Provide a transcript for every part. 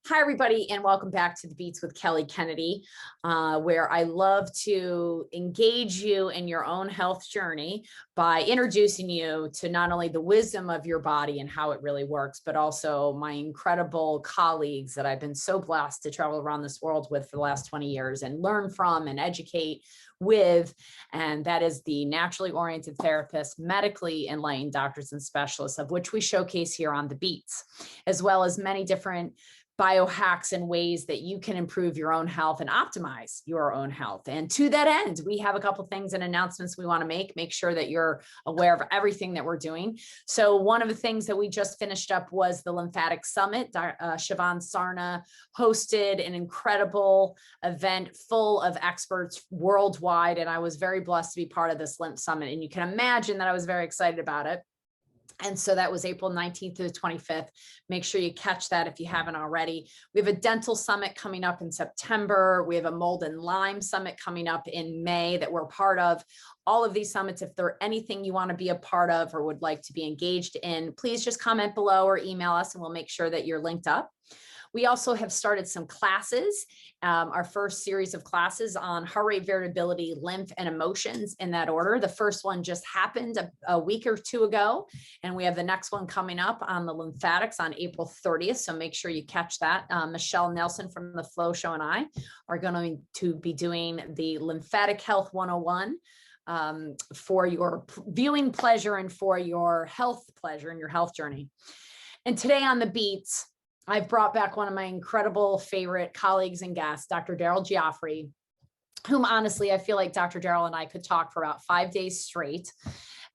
Hi, everybody, and welcome back to the Beats with Kelly Kennedy, where I love to engage you in your own health journey by introducing you to not only the wisdom of your body and how it really works, but also my incredible colleagues that I've been so blessed to travel around this world with for the last 20 years and learn from and educate with, and that is the naturally oriented therapists, medically enlightened doctors and specialists, of which we showcase here on the Beats, as well as many different biohacks and ways that you can improve your own health and optimize your own health. And to that end, we have a couple of things and announcements we want to make sure that you're aware of everything that we're doing. So one of the things that we just finished up was the Lymphatic Summit. Siobhan Sarna hosted an incredible event full of experts worldwide. And I was very blessed to be part of this Lymph Summit. And you can imagine that I was very excited about it. And so that was April 19th to the 25th. Make sure you catch that if you haven't already. We have a dental summit coming up in September. We have a mold and Lyme summit coming up in May that we're part of. All of these summits, if there's anything you want to be a part of or would like to be engaged in, please just comment below or email us and we'll make sure that you're linked up. We also have started some classes, our first series of classes on heart rate variability, lymph, and emotions in that order. The first one just happened a week or two ago, and we have the next one coming up on the lymphatics on April 30th. So make sure you catch that. Michelle Nelson from the Flow Show and I are going to be doing the Lymphatic Health 101 for your viewing pleasure and for your health pleasure and your health journey. And today on the Beats, I've brought back one of my incredible favorite colleagues and guests, Dr. Daryl Gioffre, whom honestly, I feel like Dr. Daryl and I could talk for about 5 days straight.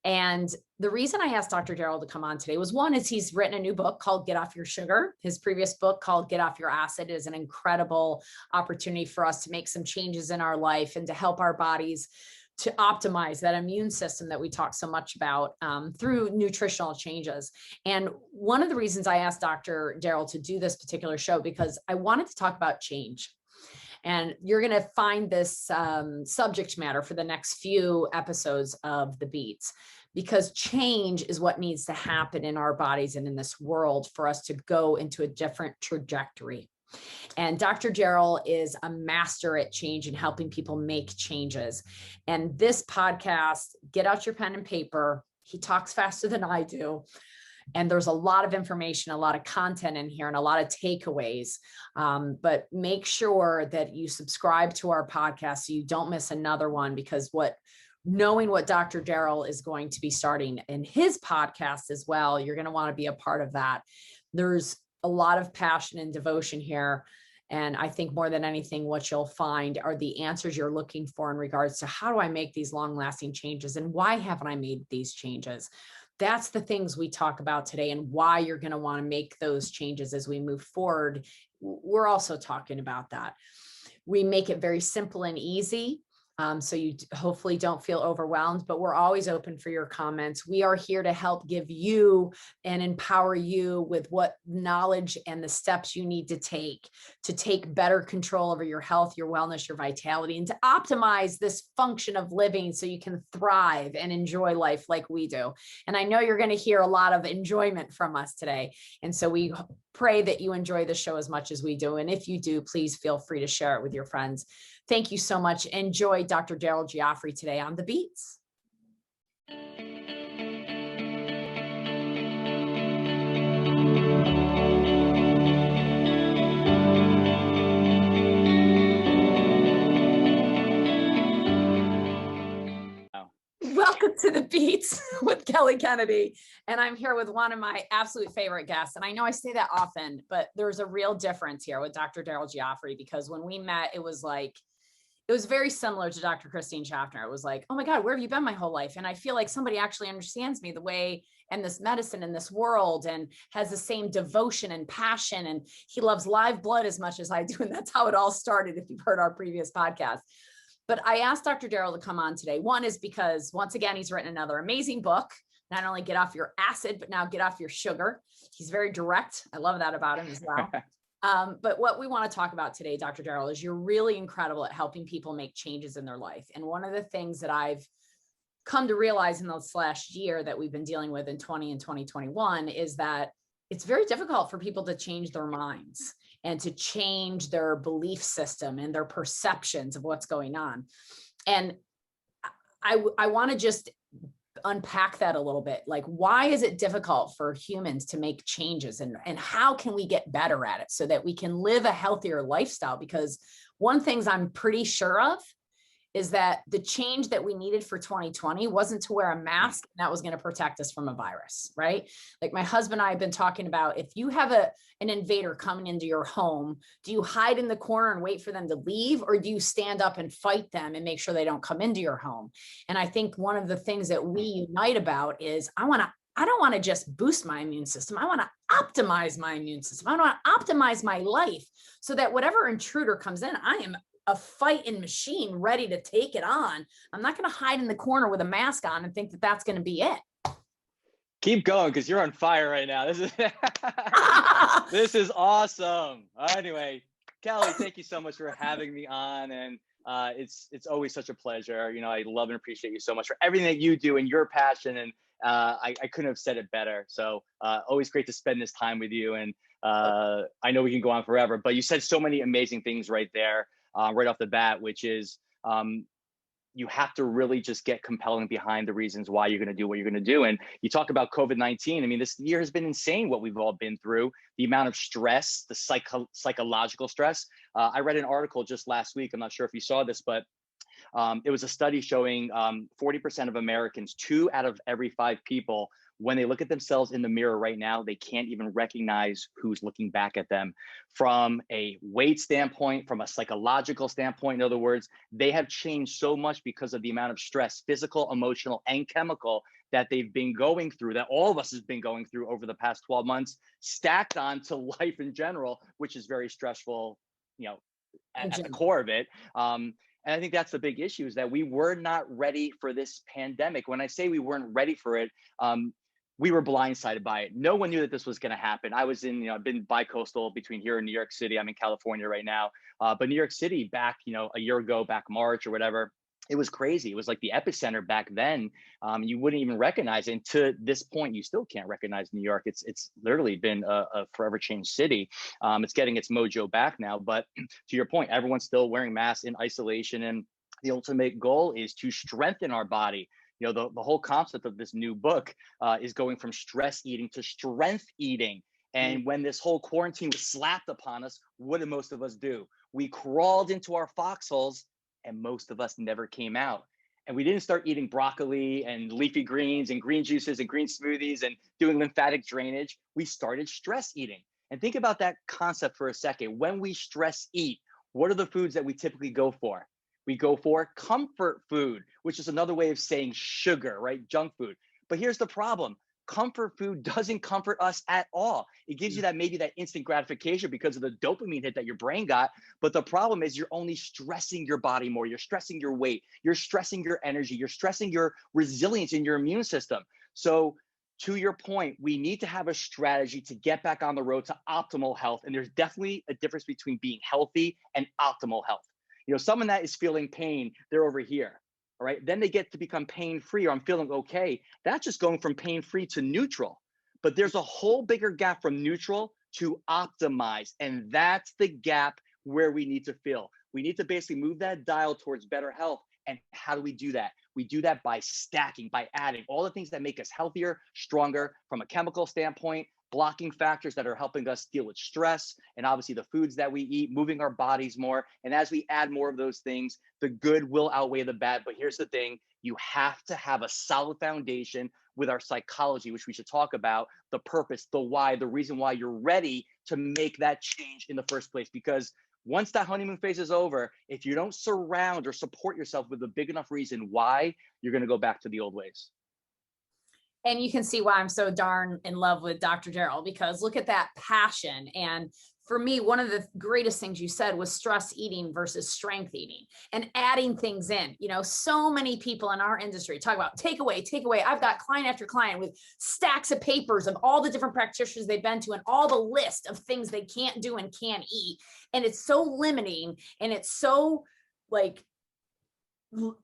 And the reason I asked Dr. Daryl to come on today was, one, is he's written a new book called Get Off Your Sugar. His previous book called Get Off Your Acid is an incredible opportunity for us to make some changes in our life and to help our bodies to optimize that immune system that we talk so much about through nutritional changes. And one of the reasons I asked Dr. Daryl to do this particular show, because I wanted to talk about change. And you're going to find this subject matter for the next few episodes of the Beats, because change is what needs to happen in our bodies and in this world for us to go into a different trajectory. And Dr. Daryl is a master at change and helping people make changes. And this podcast, get out your pen and paper. He talks faster than I do. And there's a lot of information, a lot of content in here and a lot of takeaways. But make sure that you subscribe to our podcast so you don't miss another one, because knowing what Dr. Daryl is going to be starting in his podcast as well, you're going to want to be a part of that. There's a lot of passion and devotion here. And I think more than anything, what you'll find are the answers you're looking for in regards to how do I make these long lasting changes and why haven't I made these changes? That's the things we talk about today and why you're going to want to make those changes as we move forward. We're also talking about that. We make it very simple and easy. So you hopefully don't feel overwhelmed, but we're always open for your comments. We are here to help give you and empower you with what knowledge and the steps you need to take better control over your health, your wellness, your vitality, and to optimize this function of living so you can thrive and enjoy life like we do. And I know you're going to hear a lot of enjoyment from us today. And so we pray that you enjoy the show as much as we do. And if you do, please feel free to share it with your friends. Thank you so much. Enjoy Dr. Daryl Gioffre today on the Beats. Welcome to the Beats with Kelly Kennedy. And I'm here with one of my absolute favorite guests. And I know I say that often, but there's a real difference here with Dr. Daryl Gioffre, because when we met, it was very similar to Dr. Christine Schaffner. It was like, oh my God, where have you been my whole life? And I feel like somebody actually understands me the way and this medicine in this world and has the same devotion and passion. And he loves live blood as much as I do. And that's how it all started, if you've heard our previous podcast. But I asked Dr. Daryl to come on today. One is because, once again, he's written another amazing book, not only Get Off Your Acid, but now Get Off Your Sugar. He's very direct. I love that about him as well. But what we want to talk about today, Dr. Daryl, is you're really incredible at helping people make changes in their life. And one of the things that I've come to realize in this last year that we've been dealing with in 2020 and 2021 is that it's very difficult for people to change their minds. and to change their belief system and their perceptions of what's going on. And I want to just unpack that a little bit. Like, why is it difficult for humans to make changes, and how can we get better at it so that we can live a healthier lifestyle? Because one thing I'm pretty sure of is that the change that we needed for 2020 wasn't to wear a mask and that was going to protect us from a virus, right? Like my husband and I have been talking about, if you have an invader coming into your home, do you hide in the corner and wait for them to leave, or do you stand up and fight them and make sure they don't come into your home? And I think one of the things that we unite about is I don't want to just boost my immune system. I want to optimize my immune system. I want to optimize my life so that whatever intruder comes in, I am a fighting machine ready to take it on. I'm not going to hide in the corner with a mask on and think that that's going to be it. Keep going, because you're on fire right now. This is this is awesome. Anyway, Kelly, thank you so much for having me on, and it's always such a pleasure. You know, I love and appreciate you so much for everything that you do and your passion, and I couldn't have said it better. So always great to spend this time with you, and I know we can go on forever, but you said so many amazing things right there. Right off the bat, which is you have to really just get compelling behind the reasons why you're going to do what you're going to do. And you talk about COVID-19. I mean, this year has been insane, what we've all been through, the amount of stress, the psychological stress. I read an article just last week. I'm not sure if you saw this, but it was a study showing 40% of Americans, 2 out of every 5 people, when they look at themselves in the mirror right now, they can't even recognize who's looking back at them. From a weight standpoint, from a psychological standpoint, in other words, they have changed so much because of the amount of stress, physical, emotional, and chemical, that they've been going through, that all of us has been going through over the past 12 months, stacked on to life in general, which is very stressful, you know, at the core of it. And I think that's the big issue, is that we were not ready for this pandemic. When I say we weren't ready for it, we were blindsided by it. No one knew that this was going to happen. I was in, I've been bi-coastal between here and New York City. I'm in California right now. But New York City back, a year ago, back March or whatever, it was crazy. It was like the epicenter back then. You wouldn't even recognize it. And to this point, you still can't recognize New York. It's literally been a forever changed city. It's getting its mojo back now. But to your point, everyone's still wearing masks in isolation. And the ultimate goal is to strengthen our body. The whole concept of this new book is going from stress eating to strength eating. And when this whole quarantine was slapped upon us, what did most of us do? We crawled into our foxholes, and most of us never came out. And we didn't start eating broccoli and leafy greens and green juices and green smoothies and doing lymphatic drainage. We started stress eating. And think about that concept for a second. When we stress eat, what are the foods that we typically go for? We go for comfort food, which is another way of saying sugar, right? Junk food. But here's the problem. Comfort food doesn't comfort us at all. It gives you maybe that instant gratification because of the dopamine hit that your brain got. But the problem is you're only stressing your body more. You're stressing your weight. You're stressing your energy. You're stressing your resilience in your immune system. So to your point, we need to have a strategy to get back on the road to optimal health. And there's definitely a difference between being healthy and optimal health. Someone that is feeling pain, they're over here. All right. Then they get to become pain-free, or I'm feeling okay. That's just going from pain-free to neutral. But there's a whole bigger gap from neutral to optimize. And that's the gap where we need to fill. We need to basically move that dial towards better health. And how do we do that? We do that by stacking, by adding all the things that make us healthier, stronger from a chemical standpoint, blocking factors that are helping us deal with stress, and obviously the foods that we eat, moving our bodies more. And as we add more of those things, the good will outweigh the bad. But here's the thing, you have to have a solid foundation with our psychology, which we should talk about, the purpose, the why, the reason why you're ready to make that change in the first place. Because once that honeymoon phase is over, if you don't surround or support yourself with a big enough reason why, you're going to go back to the old ways. And you can see why I'm so darn in love with Dr. Daryl, because look at that passion. And for me, one of the greatest things you said was stress eating versus strength eating and adding things in. So many people in our industry talk about takeaway. I've got client after client with stacks of papers of all the different practitioners they've been to and all the list of things they can't do and can't eat. And it's so limiting, and it's so like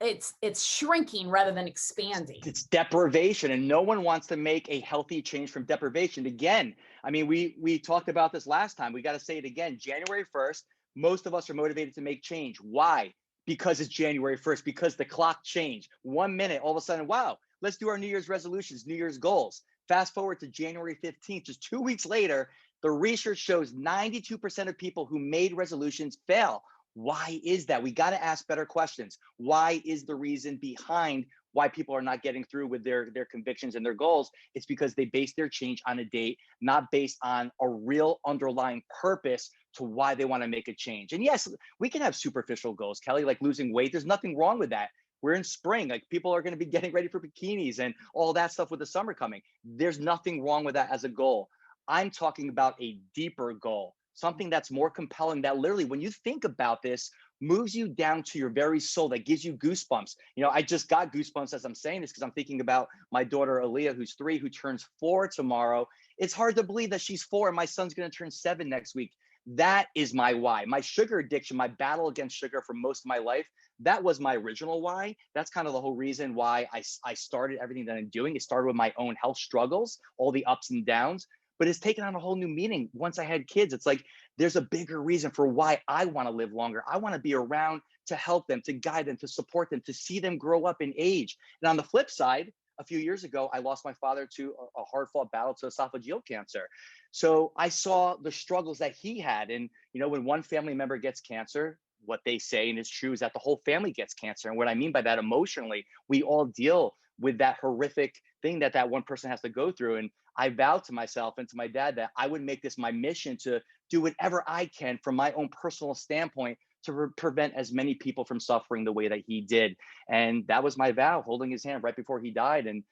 it's shrinking rather than expanding. It's deprivation, and no one wants to make a healthy change from deprivation. Again, I mean, we talked about this last time. We got to say it again. January 1st, most of us are motivated to make change. Why? Because it's January 1st, because the clock changed. 1 minute, all of a sudden, wow, let's do our New Year's resolutions, New Year's goals. Fast forward to January 15th, just 2 weeks later, the research shows 92% of people who made resolutions fail. Why is that? We got to ask better questions. Why is the reason behind why people are not getting through with their convictions and their goals? It's because they base their change on a date, not based on a real underlying purpose to why they want to make a change. And yes, we can have superficial goals, Kelly, like losing weight. There's nothing wrong with that. We're in spring, like people are going to be getting ready for bikinis and all that stuff with the summer coming. There's nothing wrong with that as a goal. I'm talking about a deeper goal, something that's more compelling, that literally, when you think about this, moves you down to your very soul, that gives you goosebumps. You know, I just got goosebumps as I'm saying this because I'm thinking about my daughter, Aaliyah, who's 3, who turns 4 tomorrow. It's hard to believe that she's 4 and my son's going to turn 7 next week. That is my why. My sugar addiction, my battle against sugar for most of my life, that was my original why. That's kind of the whole reason why I started everything that I'm doing. It started with my own health struggles, all the ups and downs, but it's taken on a whole new meaning once I had kids. It's like there's a bigger reason for why I want to live longer. I want to be around to help them, to guide them, to support them, to see them grow up in age. And on the flip side, a few years ago, I lost my father to a hard-fought battle to esophageal cancer. So I saw the struggles that he had. And, you know, when one family member gets cancer, what they say, and it's true, is that the whole family gets cancer. And what I mean by that, emotionally, we all deal with that horrific thing that one person has to go through. And I vowed to myself and to my dad that I would make this my mission to do whatever I can from my own personal standpoint to prevent as many people from suffering the way that he did. And that was my vow, holding his hand right before he died. And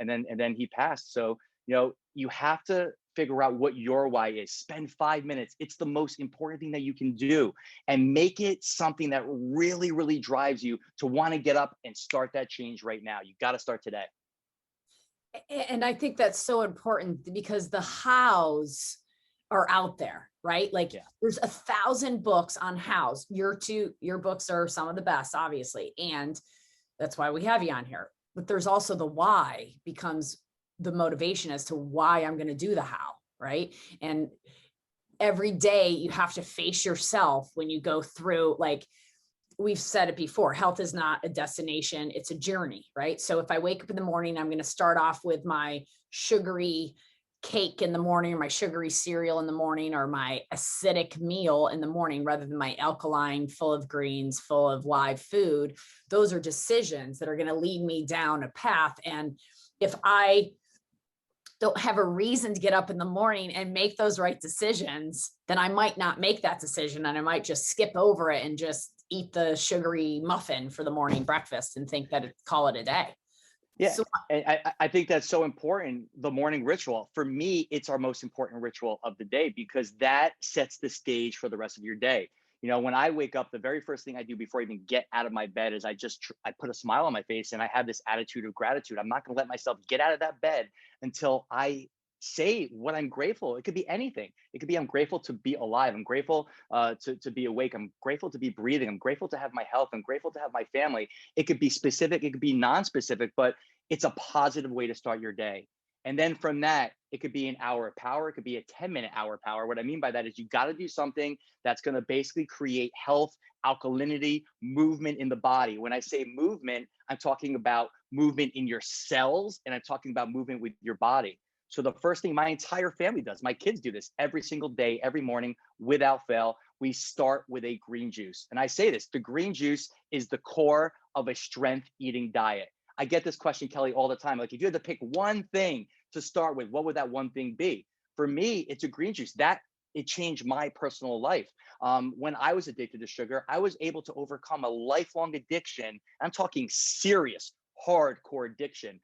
then he passed. So, you know, you have to figure out what your why is. Spend 5 minutes. It's the most important thing that you can do, and make it something that really, really drives you to want to get up and start that change right now. You got to start today. And I think that's so important because the hows are out there, right? Like there's 1,000 books on hows. Your books are some of the best, obviously. And that's why we have you on here. But there's also the why becomes the motivation as to why I'm going to do the how, right? And every day you have to face yourself when you go through, like we've said it before, health is not a destination, it's a journey, right? So if I wake up in the morning, I'm going to start off with my sugary cake in the morning, or my sugary cereal in the morning, or my acidic meal in the morning, rather than my alkaline, full of greens, full of live food. Those are decisions that are going to lead me down a path. And if I don't have a reason to get up in the morning and make those right decisions, then I might not make that decision, and I might just skip over it and just eat the sugary muffin for the morning breakfast and think that call it a day. Yeah, so, I think that's so important. The morning ritual, for me, it's our most important ritual of the day, because that sets the stage for the rest of your day. You know, when I wake up, the very first thing I do before I even get out of my bed is I put a smile on my face, and I have this attitude of gratitude. I'm not going to let myself get out of that bed until I say what I'm grateful. It could be anything. It could be, I'm grateful to be alive. I'm grateful to be awake. I'm grateful to be breathing. I'm grateful to have my health. I'm grateful to have my family. It could be specific. It could be non-specific, but it's a positive way to start your day. And then from that, it could be an hour of power. It could be a 10-minute hour of power. What I mean by that is you got to do something that's going to basically create health, alkalinity, movement in the body. When I say movement, I'm talking about movement in your cells, and I'm talking about movement with your body. So the first thing my entire family does, my kids do this every single day, every morning, without fail. We start with a green juice. And I say this, the green juice is the core of a strength eating diet. I get this question, Kelly, all the time. Like, if you had to pick one thing to start with, what would that one thing be? For me, it's a green juice. It changed my personal life. When I was addicted to sugar, I was able to overcome a lifelong addiction. I'm talking serious, hardcore addiction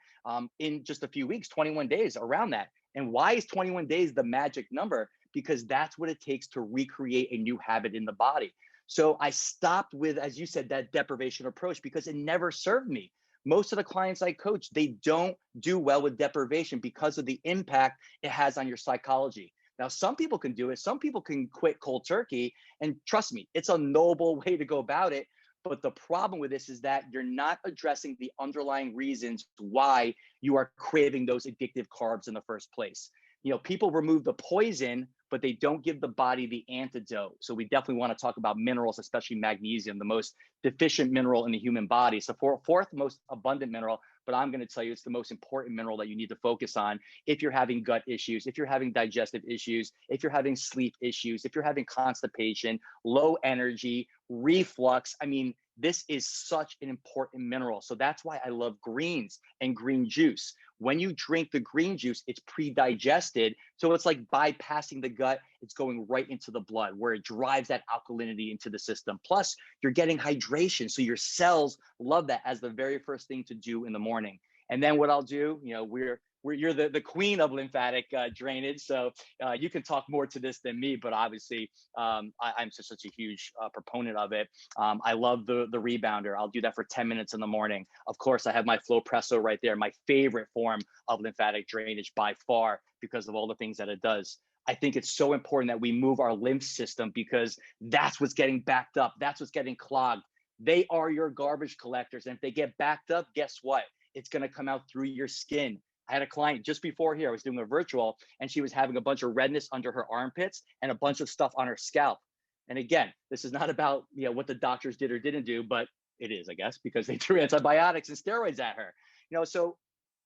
in just a few weeks, 21 days, around that. And why is 21 days the magic number? Because that's what it takes to recreate a new habit in the body. So I stopped with, as you said, that deprivation approach, because it never served me. Most of the clients I coach, they don't do well with deprivation because of the impact it has on your psychology. Now, some people can do it. Some people can quit cold turkey. And trust me, it's a noble way to go about it. But the problem with this is that you're not addressing the underlying reasons why you are craving those addictive carbs in the first place. You know, people remove the poison, but they don't give the body the antidote. So we definitely want to talk about minerals, especially magnesium, the most deficient mineral in the human body. It's the fourth most abundant mineral, but I'm going to tell you it's the most important mineral that you need to focus on if you're having gut issues, if you're having digestive issues, if you're having sleep issues, if you're having constipation, low energy, reflux. I mean, this is such an important mineral. So that's why I love greens and green juice. When you drink the green juice, it's pre-digested. So it's like bypassing the gut. It's going right into the blood where it drives that alkalinity into the system. Plus, you're getting hydration. So your cells love that as the very first thing to do in the morning. And then what I'll do, you know, you're the queen of lymphatic drainage. So you can talk more to this than me, but obviously I'm such a huge proponent of it. I love the rebounder. I'll do that for 10 minutes in the morning. Of course, I have my Flow Presso right there, my favorite form of lymphatic drainage by far because of all the things that it does. I think it's so important that we move our lymph system because that's what's getting backed up. That's what's getting clogged. They are your garbage collectors. And if they get backed up, guess what? It's going to come out through your skin. I had a client just before here, I was doing a virtual, and she was having a bunch of redness under her armpits and a bunch of stuff on her scalp. And again, this is not about, you know, what the doctors did or didn't do, but it is, I guess, because they threw antibiotics and steroids at her. You know, so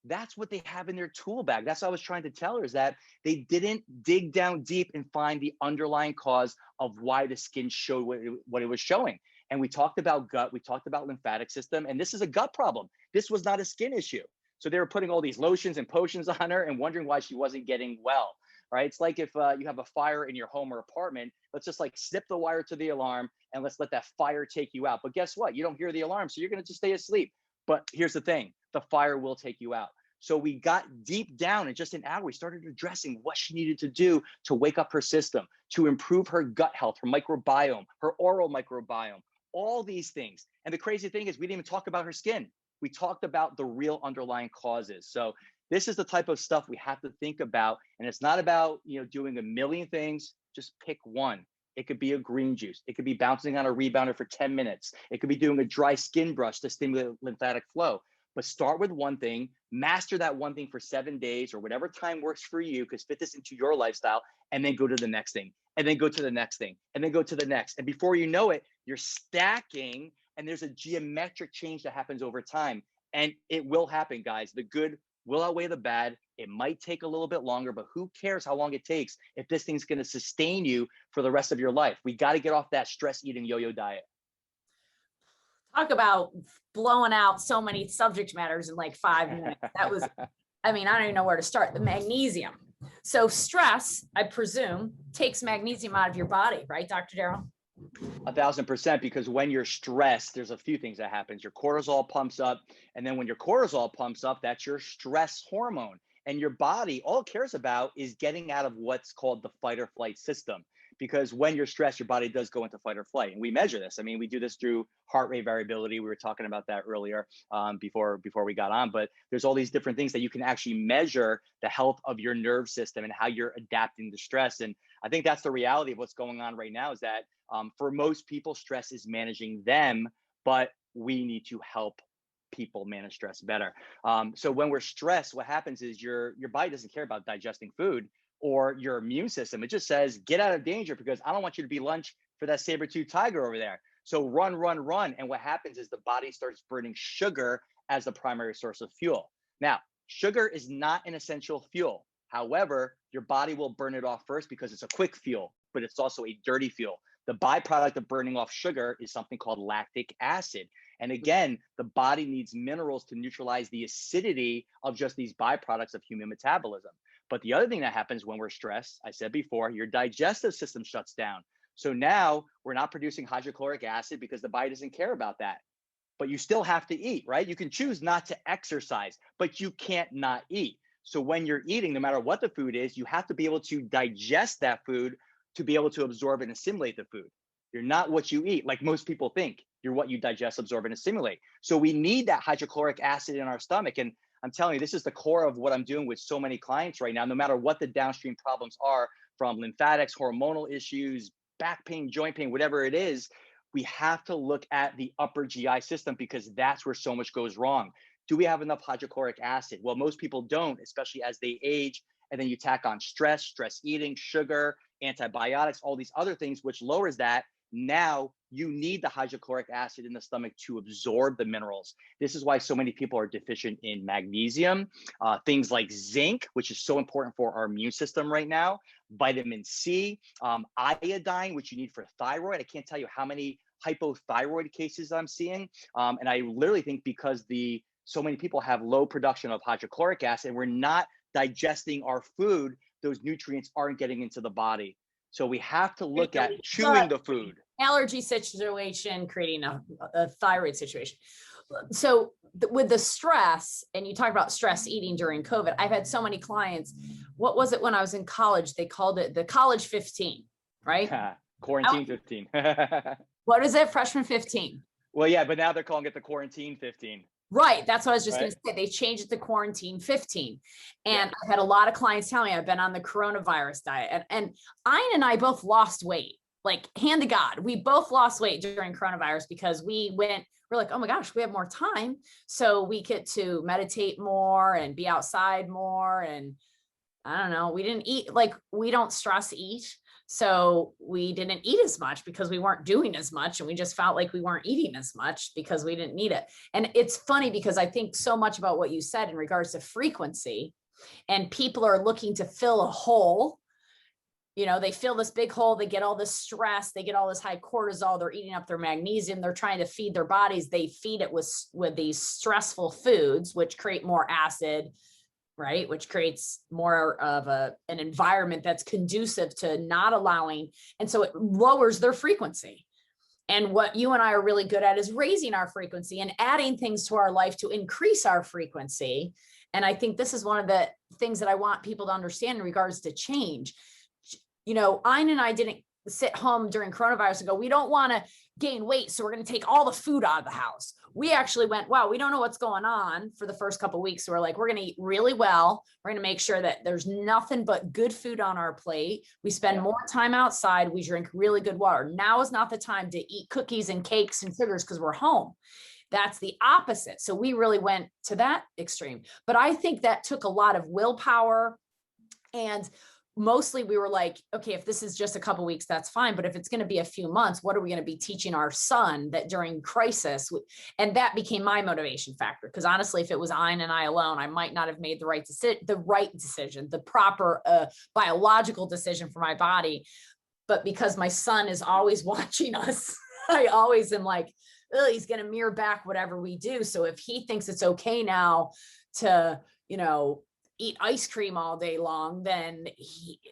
that's what they have in their tool bag. That's what I was trying to tell her, is that they didn't dig down deep and find the underlying cause of why the skin showed what it was showing. And we talked about gut, we talked about lymphatic system, and this is a gut problem. This was not a skin issue. So they were putting all these lotions and potions on her and wondering why she wasn't getting well, right? It's like if you have a fire in your home or apartment, let's just like snip the wire to the alarm and let's let that fire take you out. But guess what? You don't hear the alarm, so you're gonna just stay asleep. But here's the thing, the fire will take you out. So we got deep down in just an hour, we started addressing what she needed to do to wake up her system, to improve her gut health, her microbiome, her oral microbiome, all these things. And the crazy thing is we didn't even talk about her skin. We talked about the real underlying causes. So this is the type of stuff we have to think about. And it's not about, you know, doing a million things, just pick one. It could be a green juice. It could be bouncing on a rebounder for 10 minutes. It could be doing a dry skin brush to stimulate lymphatic flow. But start with one thing, master that one thing for 7 days or whatever time works for you, because fit this into your lifestyle, and then go to the next thing, and then go to the next thing, and then go to the next. And before you know it, you're stacking, and there's a geometric change that happens over time. And it will happen, guys. The good will outweigh the bad. It might take a little bit longer, but who cares how long it takes if this thing's going to sustain you for the rest of your life? We got to get off that stress eating yo-yo diet. Talk about blowing out so many subject matters in like 5 minutes. That was, I mean, I don't even know where to start. The magnesium. So stress, I presume, takes magnesium out of your body, right, Dr. Daryl? 1000%, because when you're stressed, there's a few things that happens. Your cortisol pumps up, and then when your cortisol pumps up, that's your stress hormone. And your body, all it cares about is getting out of what's called the fight or flight system. Because when you're stressed, your body does go into fight or flight. And we measure this. I mean, we do this through heart rate variability. We were talking about that earlier before we got on. But there's all these different things that you can actually measure the health of your nerve system and how you're adapting to stress. And I think that's the reality of what's going on right now, is that for most people, stress is managing them, but we need to help people manage stress better. So when we're stressed, what happens is your body doesn't care about digesting food or your immune system. It just says, get out of danger because I don't want you to be lunch for that saber-toothed tiger over there. So run, run, run. And what happens is the body starts burning sugar as the primary source of fuel. Now, sugar is not an essential fuel. However, your body will burn it off first because it's a quick fuel, but it's also a dirty fuel. The byproduct of burning off sugar is something called lactic acid. And again, the body needs minerals to neutralize the acidity of just these byproducts of human metabolism. But the other thing that happens when we're stressed, I said before, your digestive system shuts down. So now we're not producing hydrochloric acid because the body doesn't care about that. But you still have to eat, right? You can choose not to exercise, but you can't not eat. So when you're eating, no matter what the food is, you have to be able to digest that food to be able to absorb and assimilate the food. You're not what you eat, like most people think. You're what you digest, absorb, and assimilate. So we need that hydrochloric acid in our stomach. And I'm telling you, this is the core of what I'm doing with so many clients right now, no matter what the downstream problems are, from lymphatics, hormonal issues, back pain, joint pain, whatever it is. we have to look at the upper GI system because that's where so much goes wrong. Do we have enough hydrochloric acid? Well, most people don't, especially as they age. And then you tack on stress eating, sugar, antibiotics, all these other things, which lowers that. Now you need the hydrochloric acid in the stomach to absorb the minerals. This is why so many people are deficient in magnesium, things like zinc, which is so important for our immune system right now, vitamin C, iodine, which you need for thyroid. I can't tell you how many hypothyroid cases I'm seeing. And I literally think because so many people have low production of hydrochloric acid and we're not digesting our food, those nutrients aren't getting into the body. So we have to look at chewing the food. Allergy situation, creating a thyroid situation. So with the stress, and you talk about stress eating during COVID, I've had so many clients. What was it when I was in college? They called it the college 15, right? Quarantine 15. What is it? Freshman 15. Well, yeah, but now they're calling it the quarantine 15. Right. That's what I was just going to say. They changed it to quarantine 15. And I've had a lot of clients tell me I've been on the coronavirus diet. And Ayn and I both lost weight, like hand to God. We both lost weight during coronavirus because we're like, oh my gosh, we have more time. So we get to meditate more and be outside more. And I don't know, we didn't eat, like we don't stress eat. So we didn't eat as much because we weren't doing as much. And we just felt like we weren't eating as much because we didn't need it. And it's funny because I think so much about what you said in regards to frequency, and people are looking to fill a hole. You know, they fill this big hole, they get all this stress, they get all this high cortisol, they're eating up their magnesium, they're trying to feed their bodies. They feed it with these stressful foods, which create more acid, right? Which creates more of an environment that's conducive to not allowing. And so it lowers their frequency. And what you and I are really good at is raising our frequency and adding things to our life to increase our frequency. And I think this is one of the things that I want people to understand in regards to change. You know, Ayn and I didn't sit home during coronavirus and go, we don't want to gain weight, so we're going to take all the food out of the house. We actually went, wow, we don't know what's going on for the first couple of weeks. So we're like, we're going to eat really well. We're going to make sure that there's nothing but good food on our plate. We spend more time outside. We drink really good water. Now is not the time to eat cookies and cakes and sugars because we're home. That's the opposite. So we really went to that extreme. But I think that took a lot of willpower, and mostly we were like, okay, if this is just a couple of weeks, that's fine. But if it's going to be a few months, what are we going to be teaching our son that during crisis? And that became my motivation factor. Because honestly, if it was Ayn and I alone, I might not have made the right decision, the proper biological decision for my body. But because my son is always watching us, I always am like, oh, he's going to mirror back whatever we do. So if he thinks it's okay now to, you know, eat ice cream all day long, then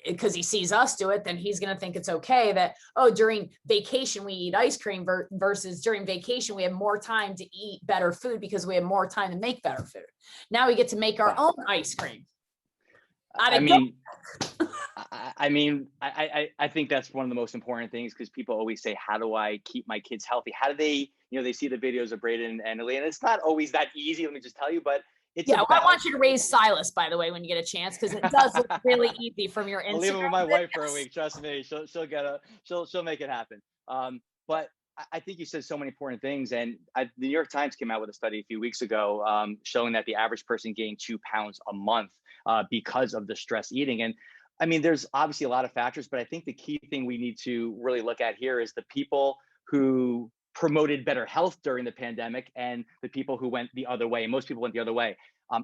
because he sees us do it, then he's going to think it's okay that, oh, during vacation we eat ice cream versus during vacation we have more time to eat better food because we have more time to make better food. Now we get to make our own ice cream. I think that's one of the most important things, because people always say, how do I keep my kids healthy? How do they, they see the videos of Braden and Lee, and it's not always that easy. Let me just tell you, but I want you to raise Silas, by the way, when you get a chance, because it does look really easy from your Instagram. I'll leave it with my wife for a week. Trust me, she'll make it happen. But I think you said so many important things, and the New York Times came out with a study a few weeks ago showing that the average person gained 2 pounds a month because of the stress eating. And I mean, there's obviously a lot of factors, but I think the key thing we need to really look at here is the people who promoted better health during the pandemic and the people who went the other way. And most people went the other way.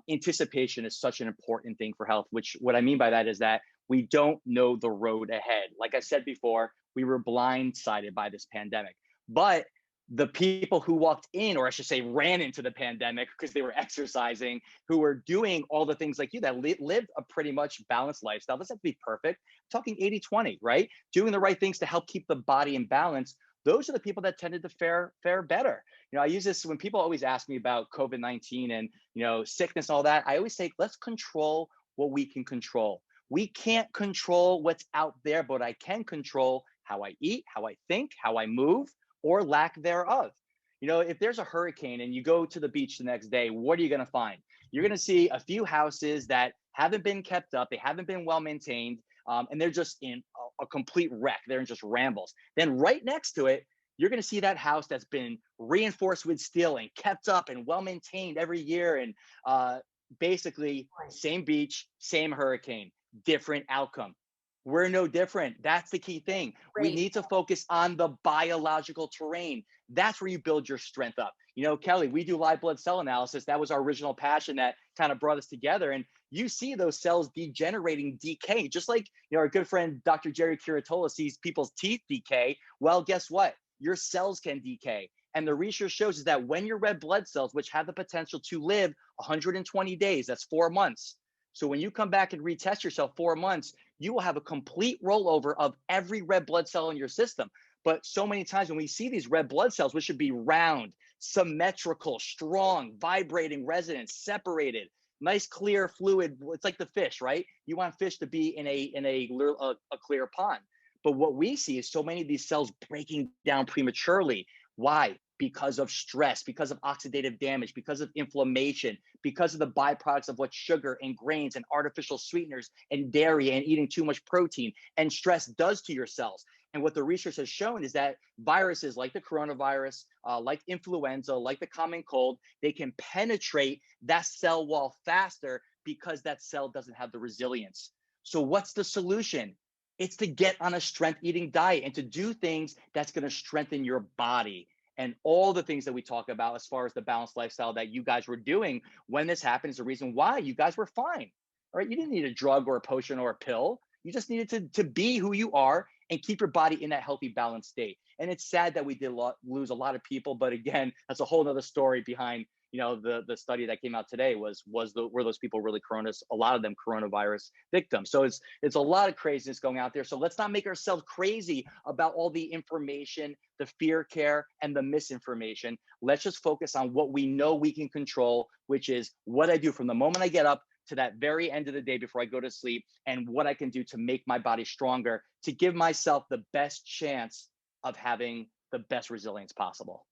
Anticipation is such an important thing for health, which what I mean by that is that we don't know the road ahead. Like I said before, we were blindsided by this pandemic, but the people who walked in, or I should say ran into the pandemic because they were exercising, who were doing all the things like you, that lived a pretty much balanced lifestyle. Doesn't have to be perfect. I'm talking 80-20, right? Doing the right things to help keep the body in balance. Those are the people that tended to fare better. I use this when people always ask me about COVID-19 and, sickness, all that. I always say, let's control what we can control. We can't control what's out there, but I can control how I eat, how I think, how I move, or lack thereof. If there's a hurricane and you go to the beach the next day, what are you going to find? You're going to see a few houses that haven't been kept up. They haven't been well maintained. And they're just in a complete wreck. They're in just rambles. Then right next to it, you're going to see that house that's been reinforced with steel and kept up and well maintained every year. And basically, same beach, same hurricane, different outcome. We're no different. That's the key thing. We need to focus on the biological terrain. That's where you build your strength up. You know, Kelly, we do live blood cell analysis. That was our original passion that kind of brought us together. And you see those cells degenerating, decaying, just like, you know, our good friend, Dr. Jerry Curatola sees people's teeth decay. Well, guess what? Your cells can decay. And the research shows is that when your red blood cells, which have the potential to live 120 days, that's 4 months. So when you come back and retest yourself 4 months, you will have a complete rollover of every red blood cell in your system. But so many times when we see these red blood cells, which should be round, symmetrical, strong, vibrating, resonant, separated, nice, clear fluid. It's like the fish, right? You want fish to be in a clear pond. But what we see is so many of these cells breaking down prematurely. Why? Because of stress, because of oxidative damage, because of inflammation, because of the byproducts of what sugar and grains and artificial sweeteners and dairy and eating too much protein and stress does to your cells. And what the research has shown is that viruses like the coronavirus, like influenza, like the common cold, they can penetrate that cell wall faster because that cell doesn't have the resilience. So what's the solution? It's to get on a strength eating diet and to do things that's going to strengthen your body. And all the things that we talk about as far as the balanced lifestyle that you guys were doing when this happened is the reason why you guys were fine. All right. You didn't need a drug or a potion or a pill. You just needed to be who you are and keep your body in that healthy, balanced state. And it's sad that we did lose a lot of people. But again, that's a whole nother story behind, you know, the study that came out today were those people really a lot of them coronavirus victims. So it's a lot of craziness going out there. So let's not make ourselves crazy about all the information, the fear care, and the misinformation. Let's just focus on what we know we can control, which is what I do from the moment I get up to that very end of the day before I go to sleep, and what I can do to make my body stronger, to give myself the best chance of having the best resilience possible.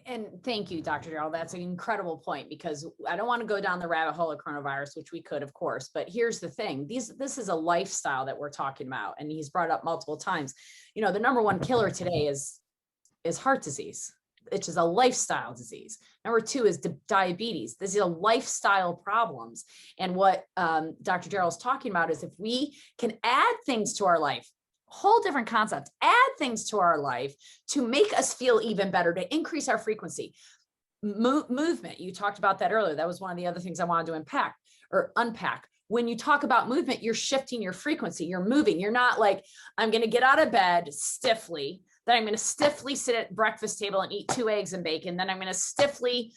And thank you, Dr. Daryl. That's an incredible point, because I don't want to go down the rabbit hole of coronavirus, which we could, of course. But here's the thing. This is a lifestyle that we're talking about. And he's brought up multiple times. You know, the number one killer today is heart disease. It's just a lifestyle disease. Number two is diabetes. This is a lifestyle problems. And what Dr. Daryl is talking about is if we can add things to our life, whole different concept, add things to our life to make us feel even better, to increase our frequency. Movement, you talked about that earlier. That was one of the other things I wanted to unpack. When you talk about movement, you're shifting your frequency, you're moving. You're not like, I'm going to get out of bed stiffly, then I'm going to stiffly sit at breakfast table and eat 2 eggs and bacon. Then I'm going to stiffly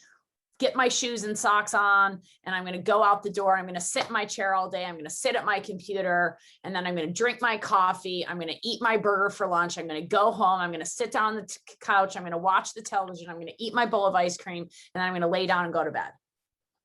get my shoes and socks on, and I'm going to go out the door. I'm going to sit in my chair all day. I'm going to sit at my computer, and then I'm going to drink my coffee. I'm going to eat my burger for lunch. I'm going to go home. I'm going to sit down on the couch. I'm going to watch the television. I'm going to eat my bowl of ice cream, and then I'm going to lay down and go to bed.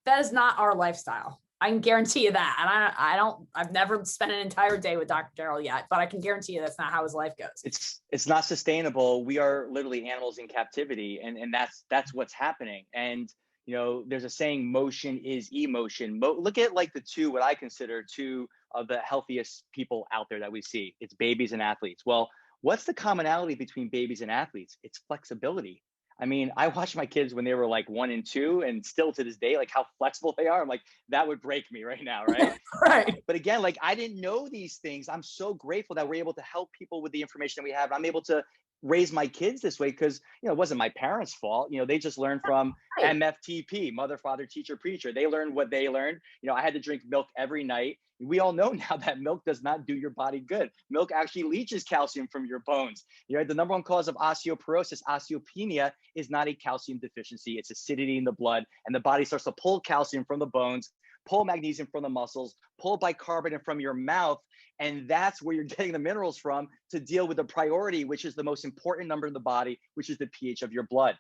That is not our lifestyle. I can guarantee you that. And I've never spent an entire day with Dr. Daryl yet, but I can guarantee you that's not how his life goes. It's not sustainable. We are literally animals in captivity, and that's what's happening. And you know, there's a saying, motion is emotion. Look at like what I consider two of the healthiest people out there that we see. It's babies and athletes. Well, what's the commonality between babies and athletes? It's flexibility. I mean, I watched my kids when they were like 1 and 2, and still to this day, like how flexible they are. I'm like, that would break me right now, right? Right. But again, like I didn't know these things. I'm so grateful that we're able to help people with the information that we have. I'm able to raise my kids this way because, you know, it wasn't my parents' fault. You know, they just learned from MFTP, mother, father, teacher, preacher. They learned what they learned. You know, I had to drink milk every night. We all know now that milk does not do your body good. Milk actually leaches calcium from your bones. You know, the number one cause of osteoporosis, osteopenia, is not a calcium deficiency. It's acidity in the blood, and the body starts to pull calcium from the bones, pull magnesium from the muscles, pull bicarbonate from your mouth. And that's where you're getting the minerals from to deal with the priority, which is the most important number in the body, which is the pH of your blood.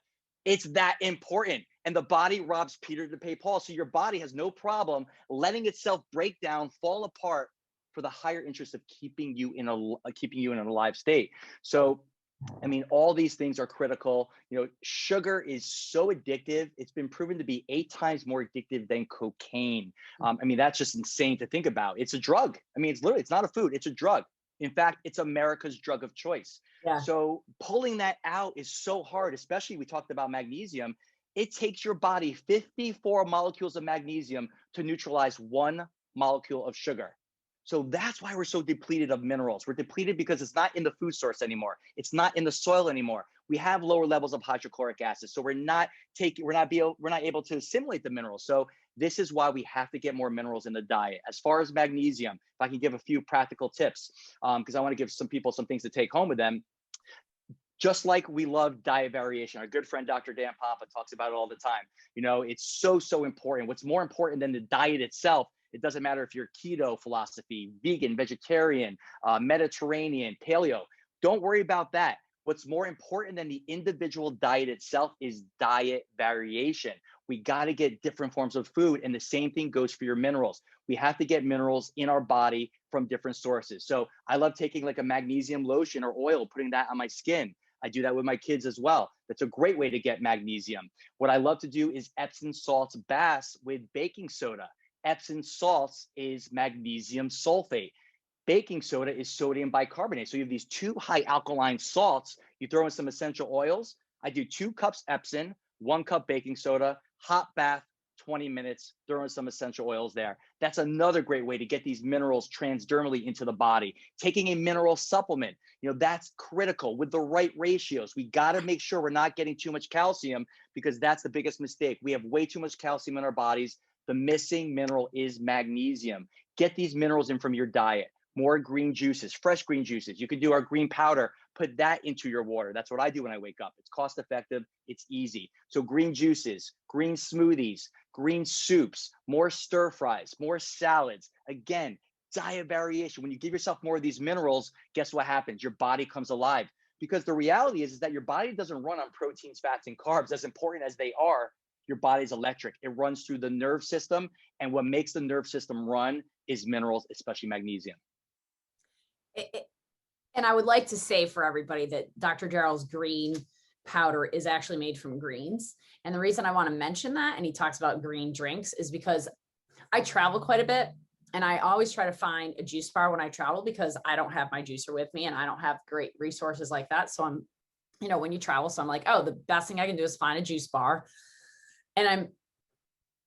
It's that important. And the body robs Peter to pay Paul. So your body has no problem letting itself break down, fall apart for the higher interest of keeping you in an alive state. So, I mean, all these things are critical. You know, sugar is so addictive. It's been proven to be 8 times more addictive than cocaine. I mean, that's just insane to think about. It's a drug. I mean, it's not a food, it's a drug. In fact, it's America's drug of choice. Yeah. So pulling that out is so hard, especially we talked about magnesium. It takes your body 54 molecules of magnesium to neutralize 1 molecule of sugar. So that's why we're so depleted of minerals. We're depleted because it's not in the food source anymore. It's not in the soil anymore. We have lower levels of hydrochloric acid. So we're not able to assimilate the minerals. So this is why we have to get more minerals in the diet. As far as magnesium, if I can give a few practical tips, because I want to give some people some things to take home with them. Just like we love diet variation, our good friend Dr. Dan Papa talks about it all the time. You know, it's so important. What's more important than the diet itself? It doesn't matter if you're keto philosophy, vegan, vegetarian, Mediterranean, paleo. Don't worry about that. What's more important than the individual diet itself is diet variation. We got to get different forms of food, and the same thing goes for your minerals. We have to get minerals in our body from different sources. So I love taking like a magnesium lotion or oil, putting that on my skin. I do that with my kids as well. That's a great way to get magnesium. What I love to do is Epsom salts baths with baking soda. Epsom salts is magnesium sulfate. Baking soda is sodium bicarbonate. So you have these 2 high alkaline salts. You throw in some essential oils. I do 2 cups Epsom, 1 cup baking soda, hot bath, 20 minutes, throw in some essential oils there. That's another great way to get these minerals transdermally into the body. Taking a mineral supplement, that's critical with the right ratios. We got to make sure we're not getting too much calcium, because that's the biggest mistake. We have way too much calcium in our bodies. The missing mineral is magnesium. Get these minerals in from your diet. More green juices, fresh green juices. You could do our green powder, put that into your water. That's what I do when I wake up. It's cost effective, it's easy. So green juices, green smoothies, green soups, more stir fries, more salads. Again, diet variation. When you give yourself more of these minerals, guess what happens? Your body comes alive. Because the reality is that your body doesn't run on proteins, fats, and carbs. As important as they are, your body's electric. It runs through the nerve system. And what makes the nerve system run is minerals, especially magnesium. And I would like to say for everybody that Dr. Daryl's green powder is actually made from greens. And the reason I want to mention that, and he talks about green drinks, is because I travel quite a bit, and I always try to find a juice bar when I travel, because I don't have my juicer with me and I don't have great resources like that. So I'm, when you travel, so I'm like, oh, the best thing I can do is find a juice bar. And I'm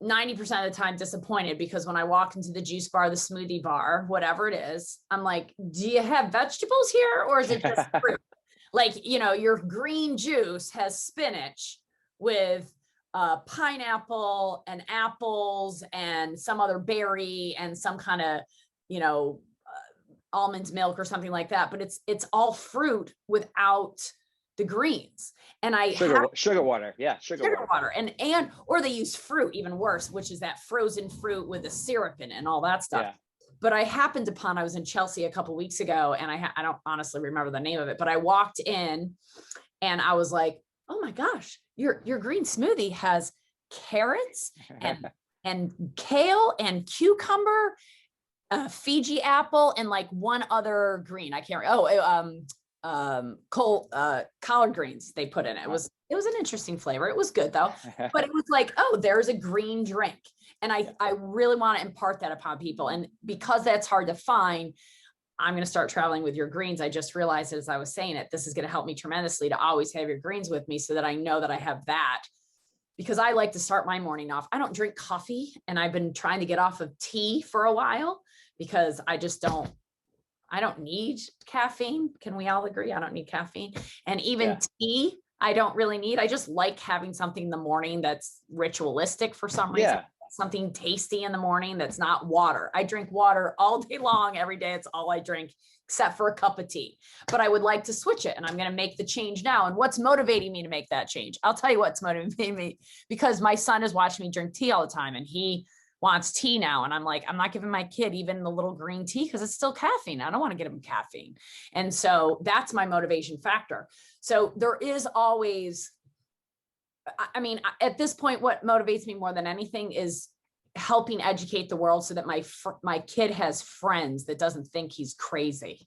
90% of the time disappointed, because when I walk into the juice bar, the smoothie bar, whatever it is, I'm like, do you have vegetables here, or is it just fruit? Like, your green juice has spinach with pineapple and apples and some other berry and some kind of, almond milk or something like that. But it's all fruit without the greens. And sugar water. Yeah. Sugar water. And or they use fruit, even worse, which is that frozen fruit with the syrup in it and all that stuff. Yeah. But I happened upon, I was in Chelsea a couple of weeks ago, and I don't honestly remember the name of it, but I walked in and I was like, oh my gosh, your green smoothie has carrots and kale and cucumber, Fiji apple, and like one other green. I can't. Collard greens they put in it. It was an interesting flavor. It was good though, but it was like, oh, there's a green drink. And I really want to impart that upon people. And because that's hard to find, I'm going to start traveling with your greens. I just realized as I was saying it, this is going to help me tremendously to always have your greens with me, so that I know that I have that, because I like to start my morning off. I don't drink coffee, and I've been trying to get off of tea for a while, because I don't need caffeine. Can we all agree? I don't need caffeine. And even tea, I don't really need. I just like having something in the morning that's ritualistic for some reason. Yeah. Something tasty in the morning that's not water. I drink water all day long, every day. It's all I drink, except for a cup of tea. But I would like to switch it, and I'm going to make the change now. And what's motivating me to make that change? I'll tell you what's motivating me, because my son is watching me drink tea all the time, and he wants tea now. And I'm like, I'm not giving my kid even the little green tea, because it's still caffeine. I don't want to get him caffeine. And so that's my motivation factor. So there is always, at this point, what motivates me more than anything is helping educate the world, so that my kid has friends that doesn't think he's crazy.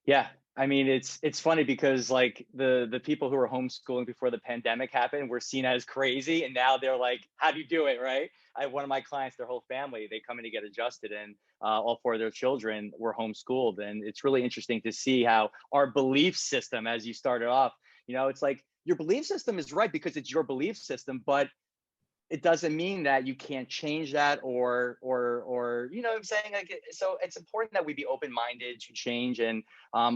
Yeah. I mean, it's funny because like the people who were homeschooling before the pandemic happened were seen as crazy, and now they're like, "How do you do it?" Right? I have one of my clients, their whole family, they come in to get adjusted, and all four of their children were homeschooled, and it's really interesting to see how our belief system, as you started off, it's like your belief system is right because it's your belief system, but it doesn't mean that you can't change that or you know what I'm saying, like so it's important that we be open-minded to change. And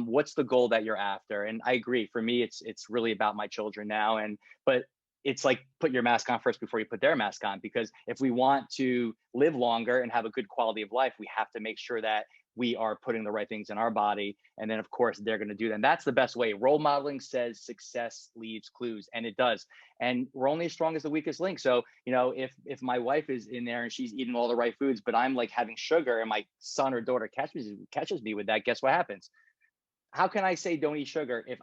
what's the goal that you're after? And I agree, for me it's really about my children now. And but it's like, put your mask on first before you put their mask on, because if we want to live longer and have a good quality of life, we have to make sure that we are putting the right things in our body. And then of course they're going to do that. And that's the best way. Role modeling says success leaves clues, and it does. And we're only as strong as the weakest link. So if my wife is in there and she's eating all the right foods, but I'm like having sugar, and my son or daughter catches me with that, guess what happens? How can I say don't eat sugar if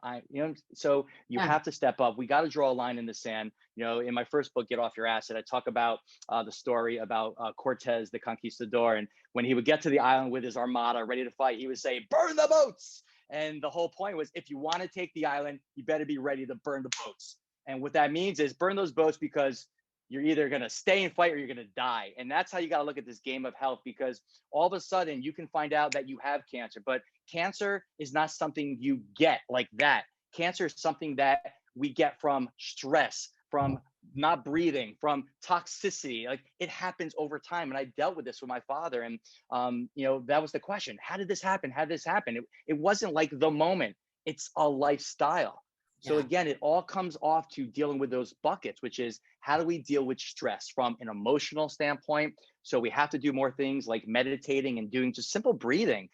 so you Yeah. have to step up. We got to draw a line in the sand. In my first book, Get Off Your Acid, I talk about the story about Cortez, the conquistador. And when he would get to the island with his armada ready to fight, he would say, burn the boats. And the whole point was, if you want to take the island, you better be ready to burn the boats. And what that means is burn those boats, because you're either going to stay and fight or you're going to die. And that's how you got to look at this game of health, because all of a sudden you can find out that you have cancer, but cancer is not something you get like that. Cancer is something that we get from stress, from not breathing, from toxicity. Like, it happens over time. And I dealt with this with my father. And, that was the question. How did this happen? How did this happen? It wasn't like the moment. It's a lifestyle. So Yeah. again, it all comes off to dealing with those buckets, which is, how do we deal with stress from an emotional standpoint? So we have to do more things like meditating and doing just simple breathing,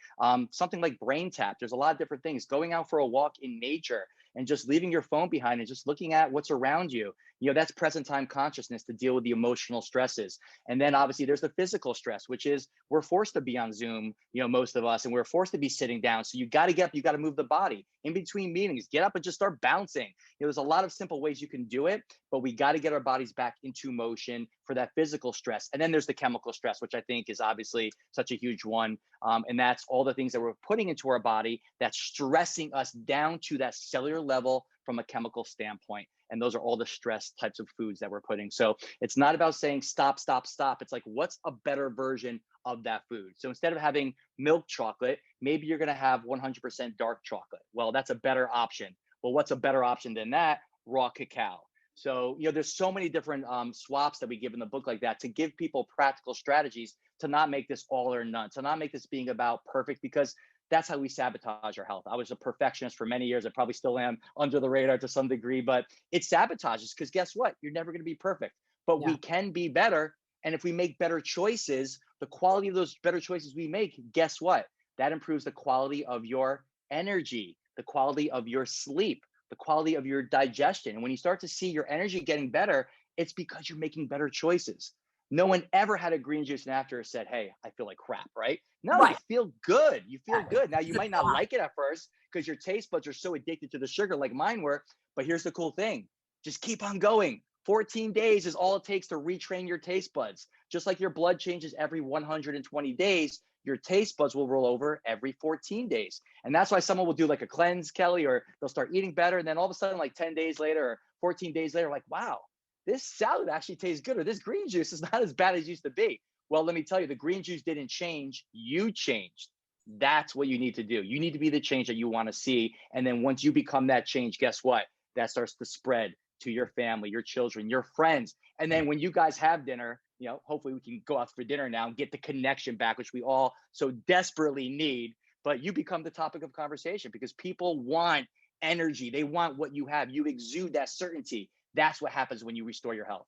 something like brain tap. There's a lot of different things. Going out for a walk in nature and just leaving your phone behind and just looking at what's around you. That's present time consciousness to deal with the emotional stresses. And then obviously there's the physical stress, which is we're forced to be on Zoom, most of us, and we're forced to be sitting down. So you got to get up, you got to move the body in between meetings, get up and just start bouncing. There's a lot of simple ways you can do it, but we got to get our bodies back into motion for that physical stress. And then there's the chemical stress, which I think is obviously such a huge one. And that's all the things that we're putting into our body that's stressing us down to that cellular level from a chemical standpoint. And those are all the stress types of foods that we're putting. So it's not about saying stop, stop, stop. It's like, what's a better version of that food? So instead of having milk chocolate, maybe you're going to have 100% dark chocolate. Well, that's a better option. Well, what's a better option than that? Raw cacao. So, there's so many different swaps that we give in the book like that, to give people practical strategies to not make this all or none, to not make this being about perfect, because that's how we sabotage our health. I was a perfectionist for many years. I probably still am, under the radar to some degree, but it sabotages, because guess what? You're never going to be perfect, but we can be better. And if we make better choices, the quality of those better choices we make, guess what? That improves the quality of your energy, the quality of your sleep, the quality of your digestion. And when you start to see your energy getting better, it's because you're making better choices. No one ever had a green juice and after said, hey, I feel like crap, right? No, Right. you feel good. You feel good. Now, you might not like it at first because your taste buds are so addicted to the sugar, like mine were. But here's the cool thing. Just keep on going. 14 days is all it takes to retrain your taste buds. Just like your blood changes every 120 days, your taste buds will roll over every 14 days. And that's why someone will do like a cleanse, Kelly, or they'll start eating better. And then all of a sudden, like 10 days later or 14 days later, like, wow, this salad actually tastes good, or this green juice is not as bad as it used to be. Well, let me tell you, the green juice didn't change. You changed. That's what you need to do. You need to be the change that you want to see. And then once you become that change, guess what? That starts to spread to your family, your children, your friends. And then when you guys have dinner, hopefully we can go out for dinner now and get the connection back, which we all so desperately need. But you become the topic of conversation because people want energy. They want what you have. You exude that certainty. That's what happens when you restore your health.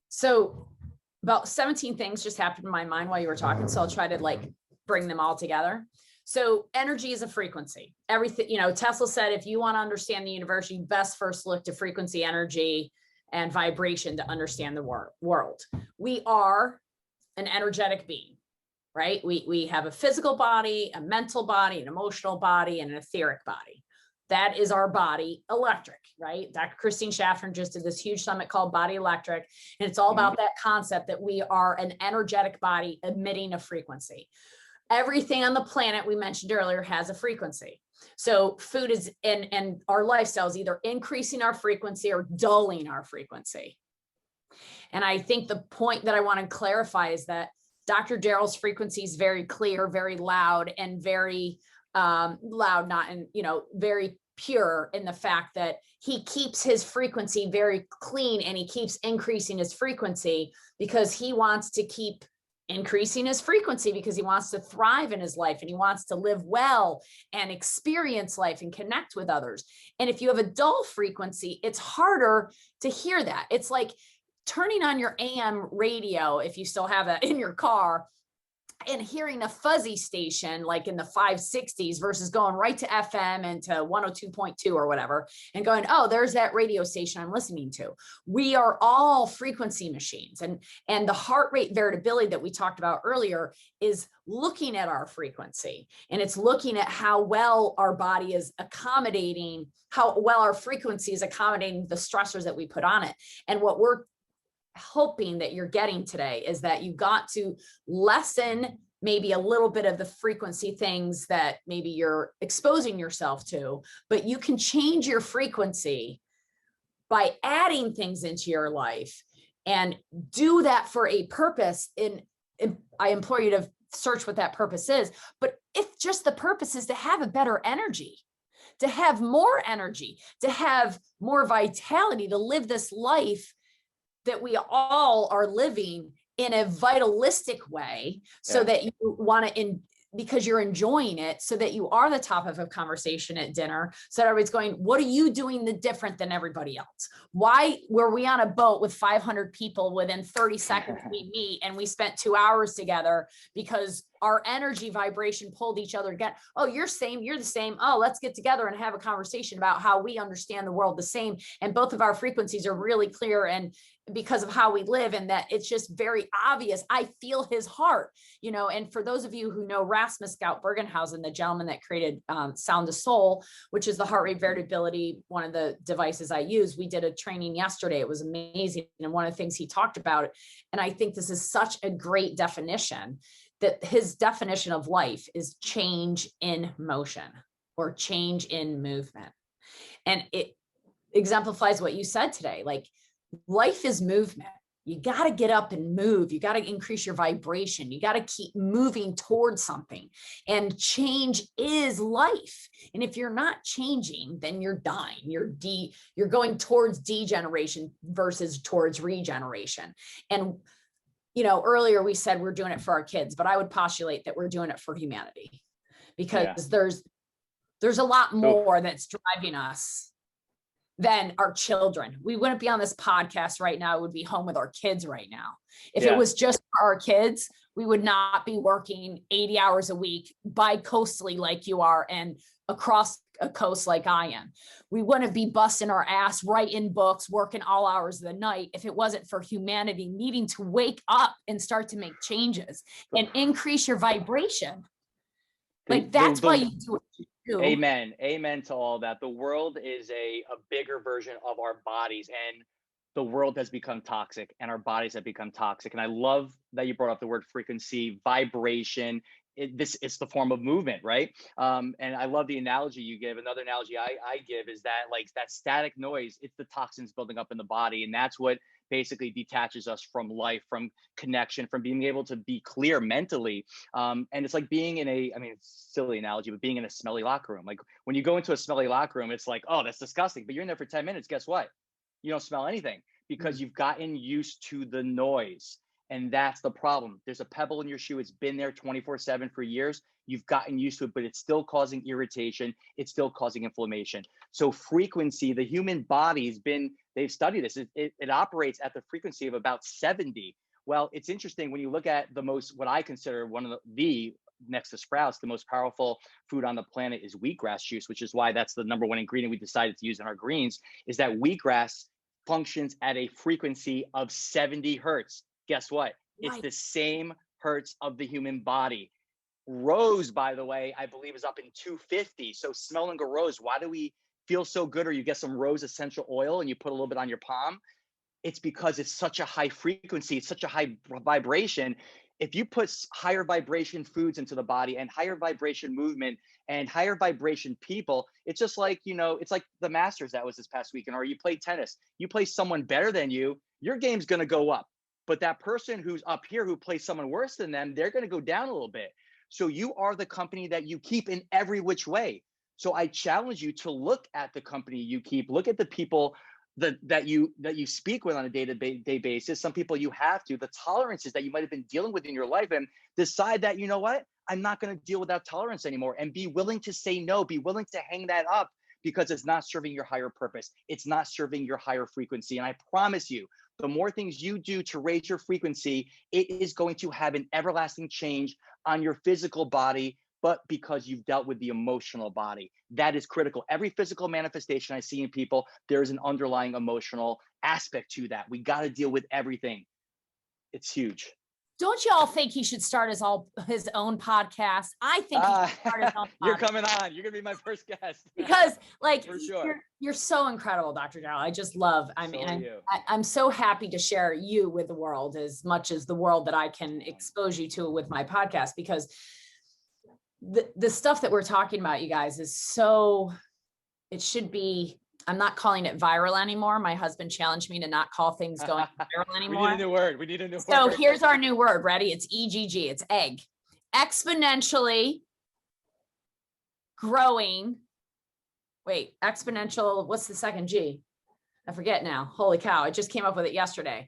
So about 17 things just happened in my mind while you were talking. So I'll try to bring them all together. So energy is a frequency. Everything, Tesla said, if you want to understand the universe, you best first look to frequency, energy, and vibration to understand the world. We are an energetic being, right? We have a physical body, a mental body, an emotional body, and an etheric body. That is our body electric, right? Dr. Christine Schaffner just did this huge summit called Body Electric. And it's all about that concept that we are an energetic body emitting a frequency. Everything on the planet we mentioned earlier has a frequency. So food is, and our lifestyle is either increasing our frequency or dulling our frequency. And I think the point that I want to clarify is that Dr. Daryl's frequency is very clear, very loud, and very loud, not in, very pure in the fact that he keeps his frequency very clean and he keeps increasing his frequency because he wants to keep increasing his frequency because he wants to thrive in his life and he wants to live well and experience life and connect with others. And if you have a dull frequency, it's harder to hear that. It's like turning on your AM radio, if you still have it in your car, and hearing a fuzzy station like in the 560s versus going right to FM and to 102.2 or whatever and going, oh, there's that radio station I'm listening to. We are all frequency machines. And the heart rate variability that we talked about earlier is looking at our frequency, and it's looking at how well our body is accommodating, how well our frequency is accommodating the stressors that we put on it. And what we're hoping that you're getting today is that you got to lessen maybe a little bit of the frequency things that maybe you're exposing yourself to, but you can change your frequency by adding things into your life and do that for a purpose. I implore you to search what that purpose is, but if just the purpose is to have a better energy, to have more energy, to have more vitality, to live this life that we all are living in a vitalistic way, so that you want to, because you're enjoying it, so that you are the top of a conversation at dinner. So that everybody's going, what are you doing the different than everybody else? Why were we on a boat with 500 people within 30 seconds we meet and we spent 2 hours together because our energy vibration pulled each other again? Oh, you're same, you're the same. Oh, let's get together and have a conversation about how we understand the world the same. And both of our frequencies are really clear, and because of how we live, and that it's just very obvious. I feel his heart, and for those of you who know Rasmus Gout-Bergenhausen, the gentleman that created Sound to Soul, which is the heart rate variability, one of the devices I use, we did a training yesterday. It was amazing. And one of the things he talked about, and I think this is such a great definition, that his definition of life is change in motion or change in movement. And it exemplifies what you said today. Like, life is movement. You got to get up and move. You got to increase your vibration. You got to keep moving towards something. And change is life. And if you're not changing, then you're dying. You're going towards degeneration versus towards regeneration. And earlier we said we're doing it for our kids, but I would postulate that we're doing it for humanity, because there's a lot more that's driving us than our children. We wouldn't be on this podcast right now. It would be home with our kids right now. If it was just for our kids, we would not be working 80 hours a week bi-coastally like you are and across a coast like I am. We wouldn't be busting our ass writing books, working all hours of the night if it wasn't for humanity needing to wake up and start to make changes and increase your vibration. Like, that's why you do what you do. Amen. Amen to all that. The world is a bigger version of our bodies, and the world has become toxic and our bodies have become toxic. And I love that you brought up the word frequency, vibration. It's the form of movement, right? And I love the analogy you give. Another analogy I give is that, like, that static noise, it's the toxins building up in the body. And that's what basically detaches us from life, from connection, from being able to be clear mentally. And it's like being in it's a silly analogy, but being in a smelly locker room. Like, when you go into a smelly locker room, it's like, oh, that's disgusting. But you're in there for 10 minutes. Guess what? You don't smell anything, because you've gotten used to the noise. And that's the problem. There's a pebble in your shoe. It's been there 24/7 for years. You've gotten used to it, but it's still causing irritation. It's still causing inflammation. So frequency, the human body's they've studied this. It operates at the frequency of about 70. Well, it's interesting when you look at what I consider one of the next to sprouts, the most powerful food on the planet is wheatgrass juice, which is why that's the number one ingredient we decided to use in our greens, is that wheatgrass functions at a frequency of 70 hertz. Guess what? It's the same hertz of the human body. Rose, by the way, I believe is up in 250. So smelling a rose, why do we feel so good? Or you get some rose essential oil and you put a little bit on your palm. It's because it's such a high frequency. It's such a high vibration. if you put higher vibration foods into the body and higher vibration movement and higher vibration people, it's just like, it's like the Masters that was this past weekend, or you play tennis, you play someone better than you, your game's going to go up. But that person who's up here who plays someone worse than them, they're going to go down a little bit. So you are the company that you keep in every which way. So I challenge you to look at the company you keep, look at the people that you speak with on a day-to-day basis, some people you have to, the tolerances that you might have been dealing with in your life, and decide that, you know what, I'm not going to deal with that tolerance anymore, and be willing to say no, be willing to hang that up, because it's not serving your higher purpose. It's not serving your higher frequency. And I promise you, the more things you do to raise your frequency, it is going to have an everlasting change on your physical body, but because you've dealt with the emotional body. That is critical. Every physical manifestation I see in people, there is an underlying emotional aspect to that. We got to deal with everything. It's huge. Don't you all think he should start his own podcast? I think he should start his own podcast. You're coming on. You're going to be my first guest. Because For sure. you're so incredible, Dr. Daryl. I just love, I'm so happy to share you with the world as much as the world that I can expose you to with my podcast, because the stuff that we're talking about, you guys, is so, it should be, I'm not calling it viral anymore. My husband challenged me to not call things going viral anymore. We need a new word. We need a new word. So here's our new word. Ready? It's EGG. It's egg. Exponentially growing. Wait, exponential. What's the second G? I forget now. Holy cow. I just came up with it yesterday.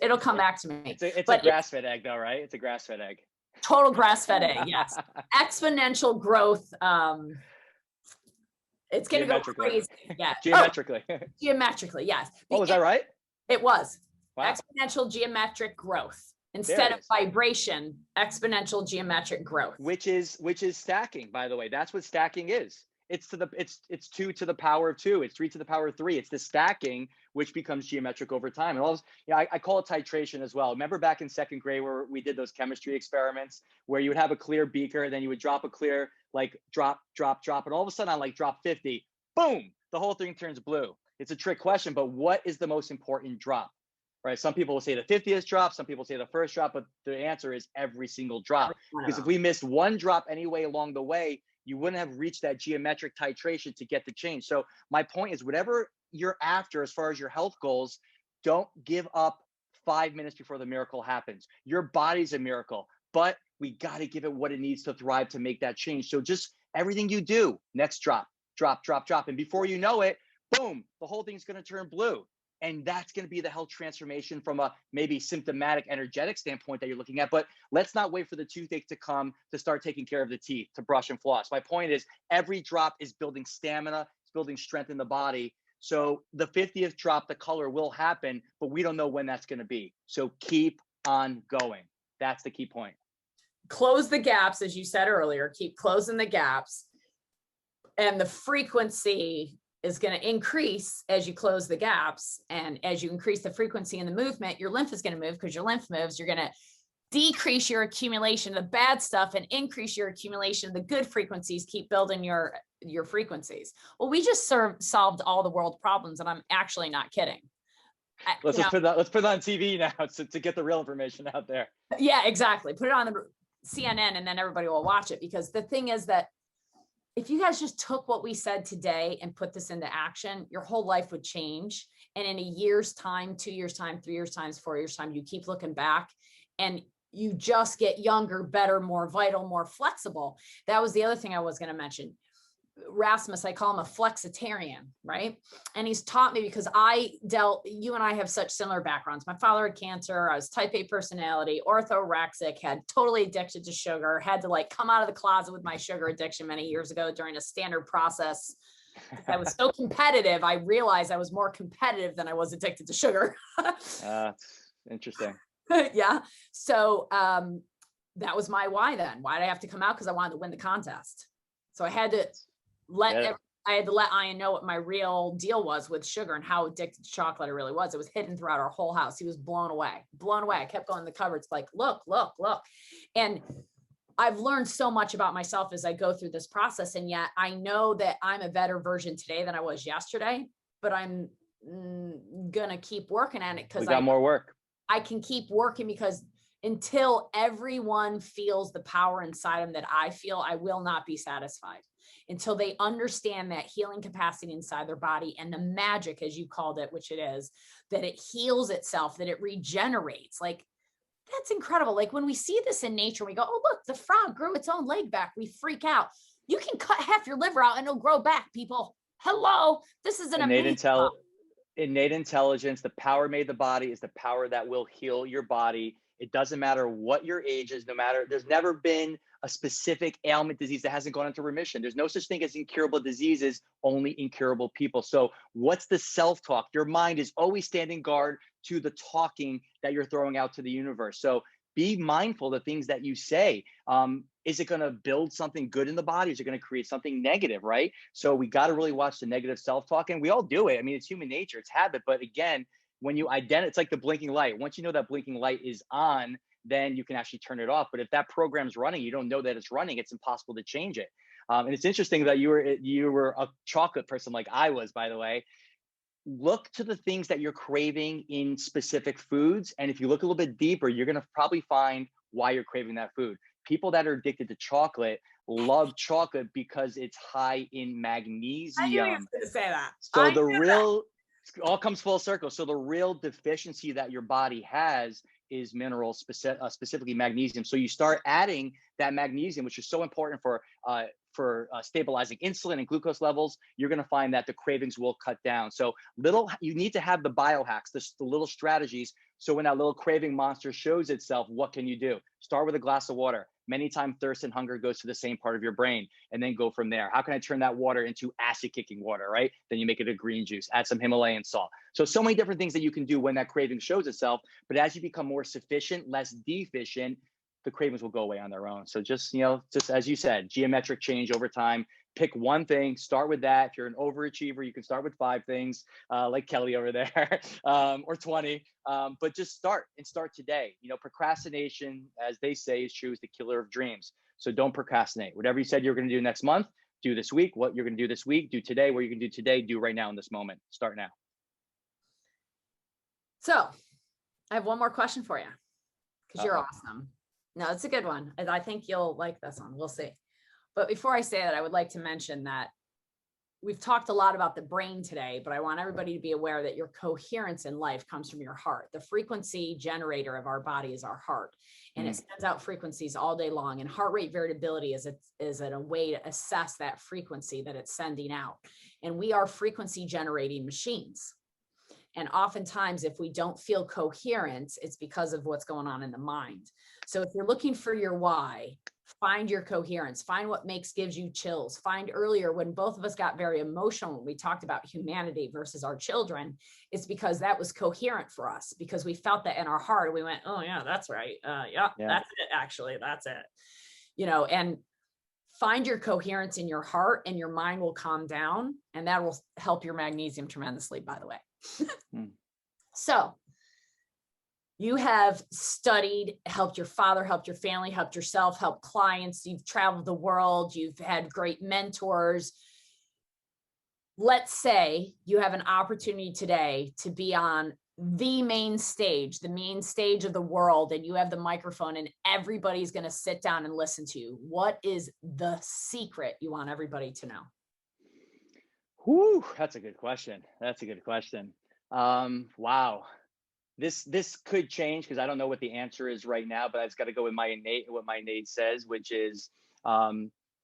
It'll come back to me. It's a grass-fed egg though, right? It's a grass-fed egg. Total grass-fed egg. Yes. Exponential growth. It's going to go crazy. Yeah. Geometrically. Geometrically. Yes. Oh, was that right? It was. Wow. Exponential geometric growth. Instead of vibration, exponential geometric growth. Which is stacking, by the way. That's what stacking is. It's 2 to the power of 2. It's 3 to the power of 3. It's the stacking, which becomes geometric over time. And I call it titration as well. Remember back in second grade where we did those chemistry experiments where you would have a clear beaker, and then you would drop a clear, drop, and all of a sudden on drop 50, boom, the whole thing turns blue. It's a trick question, but what is the most important drop? Right? Some people will say the 50th drop, some people say the first drop, but the answer is every single drop. Because if we missed one drop anyway along the way, you wouldn't have reached that geometric titration to get the change. So my point is, whatever you're after as far as your health goals, don't give up 5 minutes before the miracle happens. Your body's a miracle, but we got to give it what it needs to thrive to make that change. So just everything you do, next drop. And before you know it, boom, the whole thing's going to turn blue. And that's going to be the health transformation from a maybe symptomatic, energetic standpoint that you're looking at. But let's not wait for the toothache to come to start taking care of the teeth, to brush and floss. My point is, every drop is building stamina, it's building strength in the body. So the 50th drop, the color will happen, but we don't know when that's going to be. So keep on going. That's the key point. Close the gaps, as you said earlier. Keep closing the gaps. And the frequency is going to increase as you close the gaps. And as you increase the frequency in the movement, your lymph is going to move. Because your lymph moves, you're going to decrease your accumulation of the bad stuff and increase your accumulation of the good frequencies. Keep building your frequencies. Well, we just solved all the world problems, and I'm actually not kidding. Let's put it on TV now to get the real information out there. Yeah, exactly. Put it on the CNN, and then everybody will watch it. Because the thing is that if you guys just took what we said today and put this into action, your whole life would change. And in a year's time, 2 years time, 3 years time, 4 years time, you keep looking back and you just get younger, better, more vital, more flexible. That was the other thing I was going to mention. Rasmus, I call him a flexitarian, right? And he's taught me, because you and I have such similar backgrounds. My father had cancer. I was type A personality, orthorexic, had totally addicted to sugar, had to come out of the closet with my sugar addiction many years ago during a standard process. I was so competitive. I realized I was more competitive than I was addicted to sugar. Interesting. Yeah. So that was my why then. Why did I have to come out? Because I wanted to win the contest. So I had to let Ian know what my real deal was with sugar and how addicted to chocolate I really was. It was hidden throughout our whole house. He was blown away. I kept going in the cupboards look. And I've learned so much about myself as I go through this process. And yet I know that I'm a better version today than I was yesterday, but I'm going to keep working at it, because we got more work. I can keep working, because Until everyone feels the power inside them that I feel, I will not be satisfied. Until they understand that healing capacity inside their body and the magic, as you called it, which it is, that it heals itself, that it regenerates. Like, that's incredible. Like when we see this in nature, we go, oh, look, the frog grew its own leg back. We freak out. You can cut half your liver out and it'll grow back, people. Hello. This is an amazing. Innate intelligence. The power made the body is the power that will heal your body. It doesn't matter what your age is, there's never been a specific ailment, disease that hasn't gone into remission. There's no such thing as incurable diseases, only incurable people. So what's the self-talk? Your mind is always standing guard to the talking that you're throwing out to the universe. So be mindful of the things that you say. Is it going to build something good in the body? Is it going to create something negative, right? So we got to really watch the negative self-talk, and we all do it. I mean, it's human nature, it's habit. But again, when you identify, it's like the blinking light. Once you know that blinking light is on, then you can actually turn it off. But if that program's running, you don't know that it's running, it's impossible to change it. And it's interesting that you were a chocolate person like I was, by the way. Look to the things that you're craving in specific foods. And if you look a little bit deeper, you're going to probably find why you're craving that food. People that are addicted to chocolate love chocolate because it's high in magnesium. I knew you were going to say that. So the real, all comes full circle. So the real deficiency that your body has is minerals, specifically magnesium. So you start adding that magnesium, which is so important for stabilizing insulin and glucose levels. You're going to find that the cravings will cut down. So you need to have the biohacks, the little strategies. So when that little craving monster shows itself, what can you do? Start with a glass of water. Many times thirst and hunger goes to the same part of your brain, and then go from there. How can I turn that water into acid kicking water, right? Then you make it a green juice, add some Himalayan salt. So many different things that you can do when that craving shows itself. But as you become more sufficient, less deficient, the cravings will go away on their own. So just as you said, geometric change over time. Pick one thing, start with that. If you're an overachiever, you can start with 5 things, like Kelly over there, or 20. But just start today. Procrastination, as they say, is true, is the killer of dreams. So don't procrastinate. Whatever you said you're going to do next month, do this week. What you're going to do this week, do today. What you can do today, do right now in this moment. Start now. So I have one more question for you, because you're awesome. No, it's a good one. I think you'll like this one. We'll see. But before I say that, I would like to mention that we've talked a lot about the brain today, but I want everybody to be aware that your coherence in life comes from your heart. The frequency generator of our body is our heart, and it sends out frequencies all day long. And heart rate variability is a way to assess that frequency that it's sending out. And we are frequency generating machines. And oftentimes, if we don't feel coherent, it's because of what's going on in the mind. So if you're looking for your why, find your coherence, find what gives you chills. Find earlier when both of us got very emotional, when we talked about humanity versus our children, it's because that was coherent for us, because we felt that in our heart. We went, oh yeah, that's right. Yeah, that's it. Actually, that's it. And find your coherence in your heart, and your mind will calm down, and that will help your magnesium tremendously, by the way. So you have studied, helped your father, helped your family, helped yourself, helped clients. You've traveled the world. You've had great mentors. Let's say you have an opportunity today to be on the main stage of the world, and you have the microphone, and everybody's going to sit down and listen to you. What is the secret you want everybody to know? Whew, that's a good question. Wow. This could change, because I don't know what the answer is right now, but I just got to go with what my innate says, which is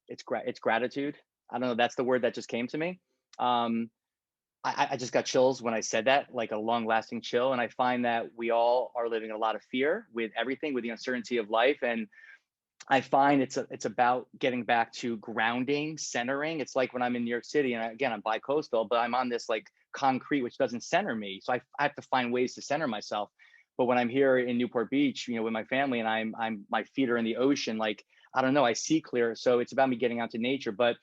it's gratitude. I don't know. That's the word that just came to me. I just got chills when I said that, like a long lasting chill. And I find that we all are living a lot of fear with everything, with the uncertainty of life. And I find it's about getting back to grounding, centering. It's like when I'm in New York City, and again, I'm bi-coastal, but I'm on this like concrete, which doesn't center me. So I have to find ways to center myself. But when I'm here in Newport Beach, with my family, and my feet are in the ocean, like, I don't know, I see clear. So it's about me getting out to nature. But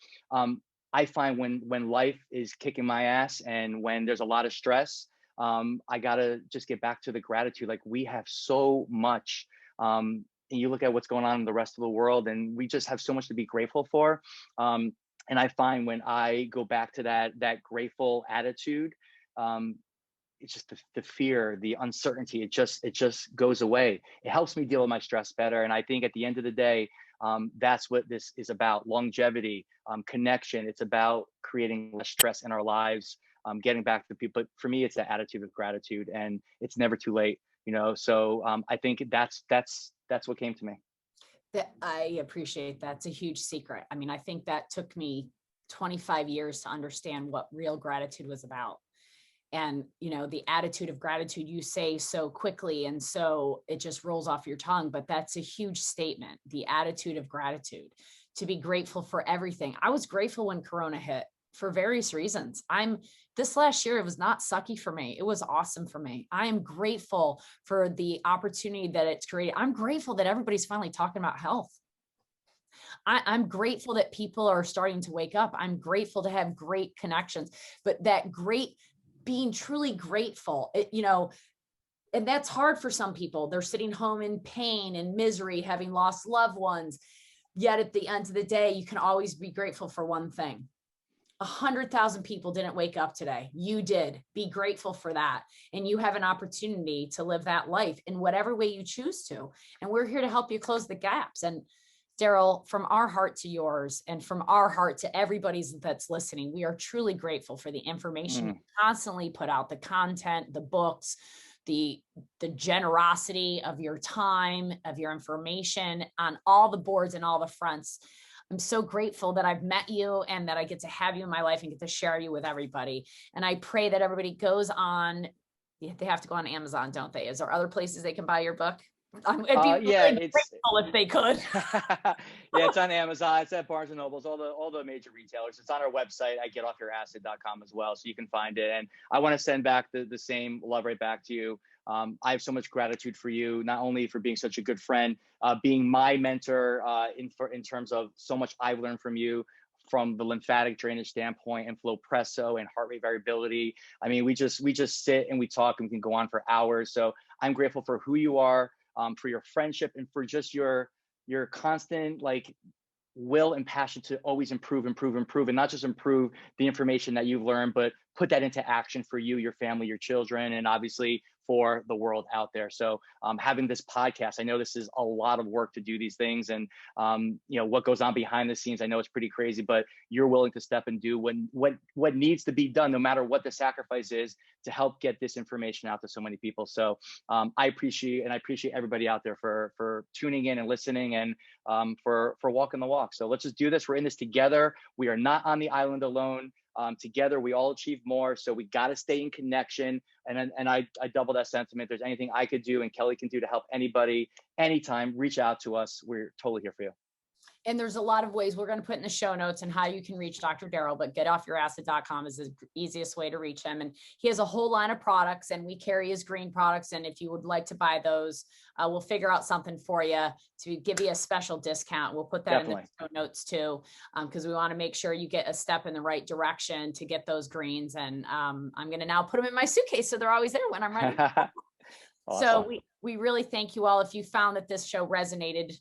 I find when life is kicking my ass, and when there's a lot of stress, I gotta just get back to the gratitude. Like, we have so much. And you look at what's going on in the rest of the world, and we just have so much to be grateful for. And I find when I go back to that grateful attitude, it's just the fear, the uncertainty, it just goes away. It helps me deal with my stress better. And I think at the end of the day, that's what this is about: longevity, connection. It's about creating less stress in our lives, getting back to the people. But for me, it's the attitude of gratitude, and it's never too late, you know? So I think that's what came to me. That I appreciate. That's a huge secret. I mean, I think that took me 25 years to understand what real gratitude was about. And, you know, the attitude of gratitude you say so quickly, and so it just rolls off your tongue, but that's a huge statement. The attitude of gratitude, to be grateful for everything. I was grateful when Corona hit for various reasons. This last year, it was not sucky for me. It was awesome for me. I am grateful for the opportunity that it's created. I'm grateful that everybody's finally talking about health. I'm grateful that people are starting to wake up. I'm grateful to have great connections, but that great being truly grateful, you know, and that's hard for some people. They're sitting home in pain and misery, having lost loved ones. Yet at the end of the day, you can always be grateful for one thing. 100,000 people didn't wake up today. You did. Be grateful for that. And you have an opportunity to live that life in whatever way you choose to. And we're here to help you close the gaps. And Daryl, from our heart to yours, and from our heart to everybody's that's listening, we are truly grateful for the information you constantly put out, the content, the books, the generosity of your time, of your information on all the boards and all the fronts. I'm so grateful that I've met you and that I get to have you in my life and get to share you with everybody. And I pray that everybody goes on, they have to go on Amazon, don't they? Is there other places they can buy your book? It'd be really grateful if they could. Yeah, it's on Amazon. It's at Barnes and Nobles, all the major retailers. It's on our website at getoffyouracid.com as well, so you can find it. And I want to send back the same love right back to you. I have so much gratitude for you, not only for being such a good friend, being my mentor in terms of so much I've learned from you, from the lymphatic drainage standpoint and flow presso and heart rate variability. I mean, we just sit and we talk, and we can go on for hours. So I'm grateful for who you are, for your friendship, and for just your constant will and passion to always improve, and not just improve the information that you've learned, but put that into action for you, your family, your children, and obviously for the world out there. So having this podcast, I know this is a lot of work to do these things, and what goes on behind the scenes, I know it's pretty crazy, but you're willing to step and do what needs to be done, no matter what the sacrifice is, to help get this information out to so many people. So I appreciate everybody out there for tuning in and listening, and for walking the walk. So let's just do this. We're in this together. We are not on the island alone. Together, we all achieve more. So we got to stay in connection. And I double that sentiment. If there's anything I could do and Kelly can do to help anybody, anytime, reach out to us. We're totally here for you. And there's a lot of ways we're going to put in the show notes and how you can reach Dr. Daryl, but getoffyouracid.com is the easiest way to reach him. And he has a whole line of products, and we carry his green products. And if you would like to buy those, we'll figure out something for you to give you a special discount. We'll put that in the show notes too, because we want to make sure you get a step in the right direction to get those greens. And I'm going to now put them in my suitcase, so they're always there when I'm ready. Awesome. So we really thank you all. If you found that this show resonated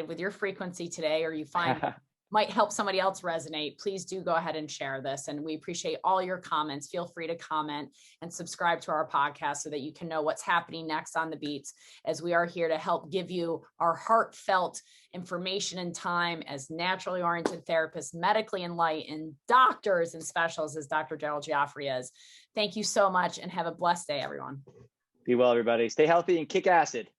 with your frequency today, or you find might help somebody else resonate, please do go ahead and share this. And we appreciate all your comments. Feel free to comment and subscribe to our podcast so that you can know what's happening next on the beats, as we are here to help give you our heartfelt information and time as naturally oriented therapists, medically enlightened doctors and specialists, as Dr. Daryl Gioffre is. Thank you so much, and have a blessed day, everyone. Be well, everybody. Stay healthy and kick acid.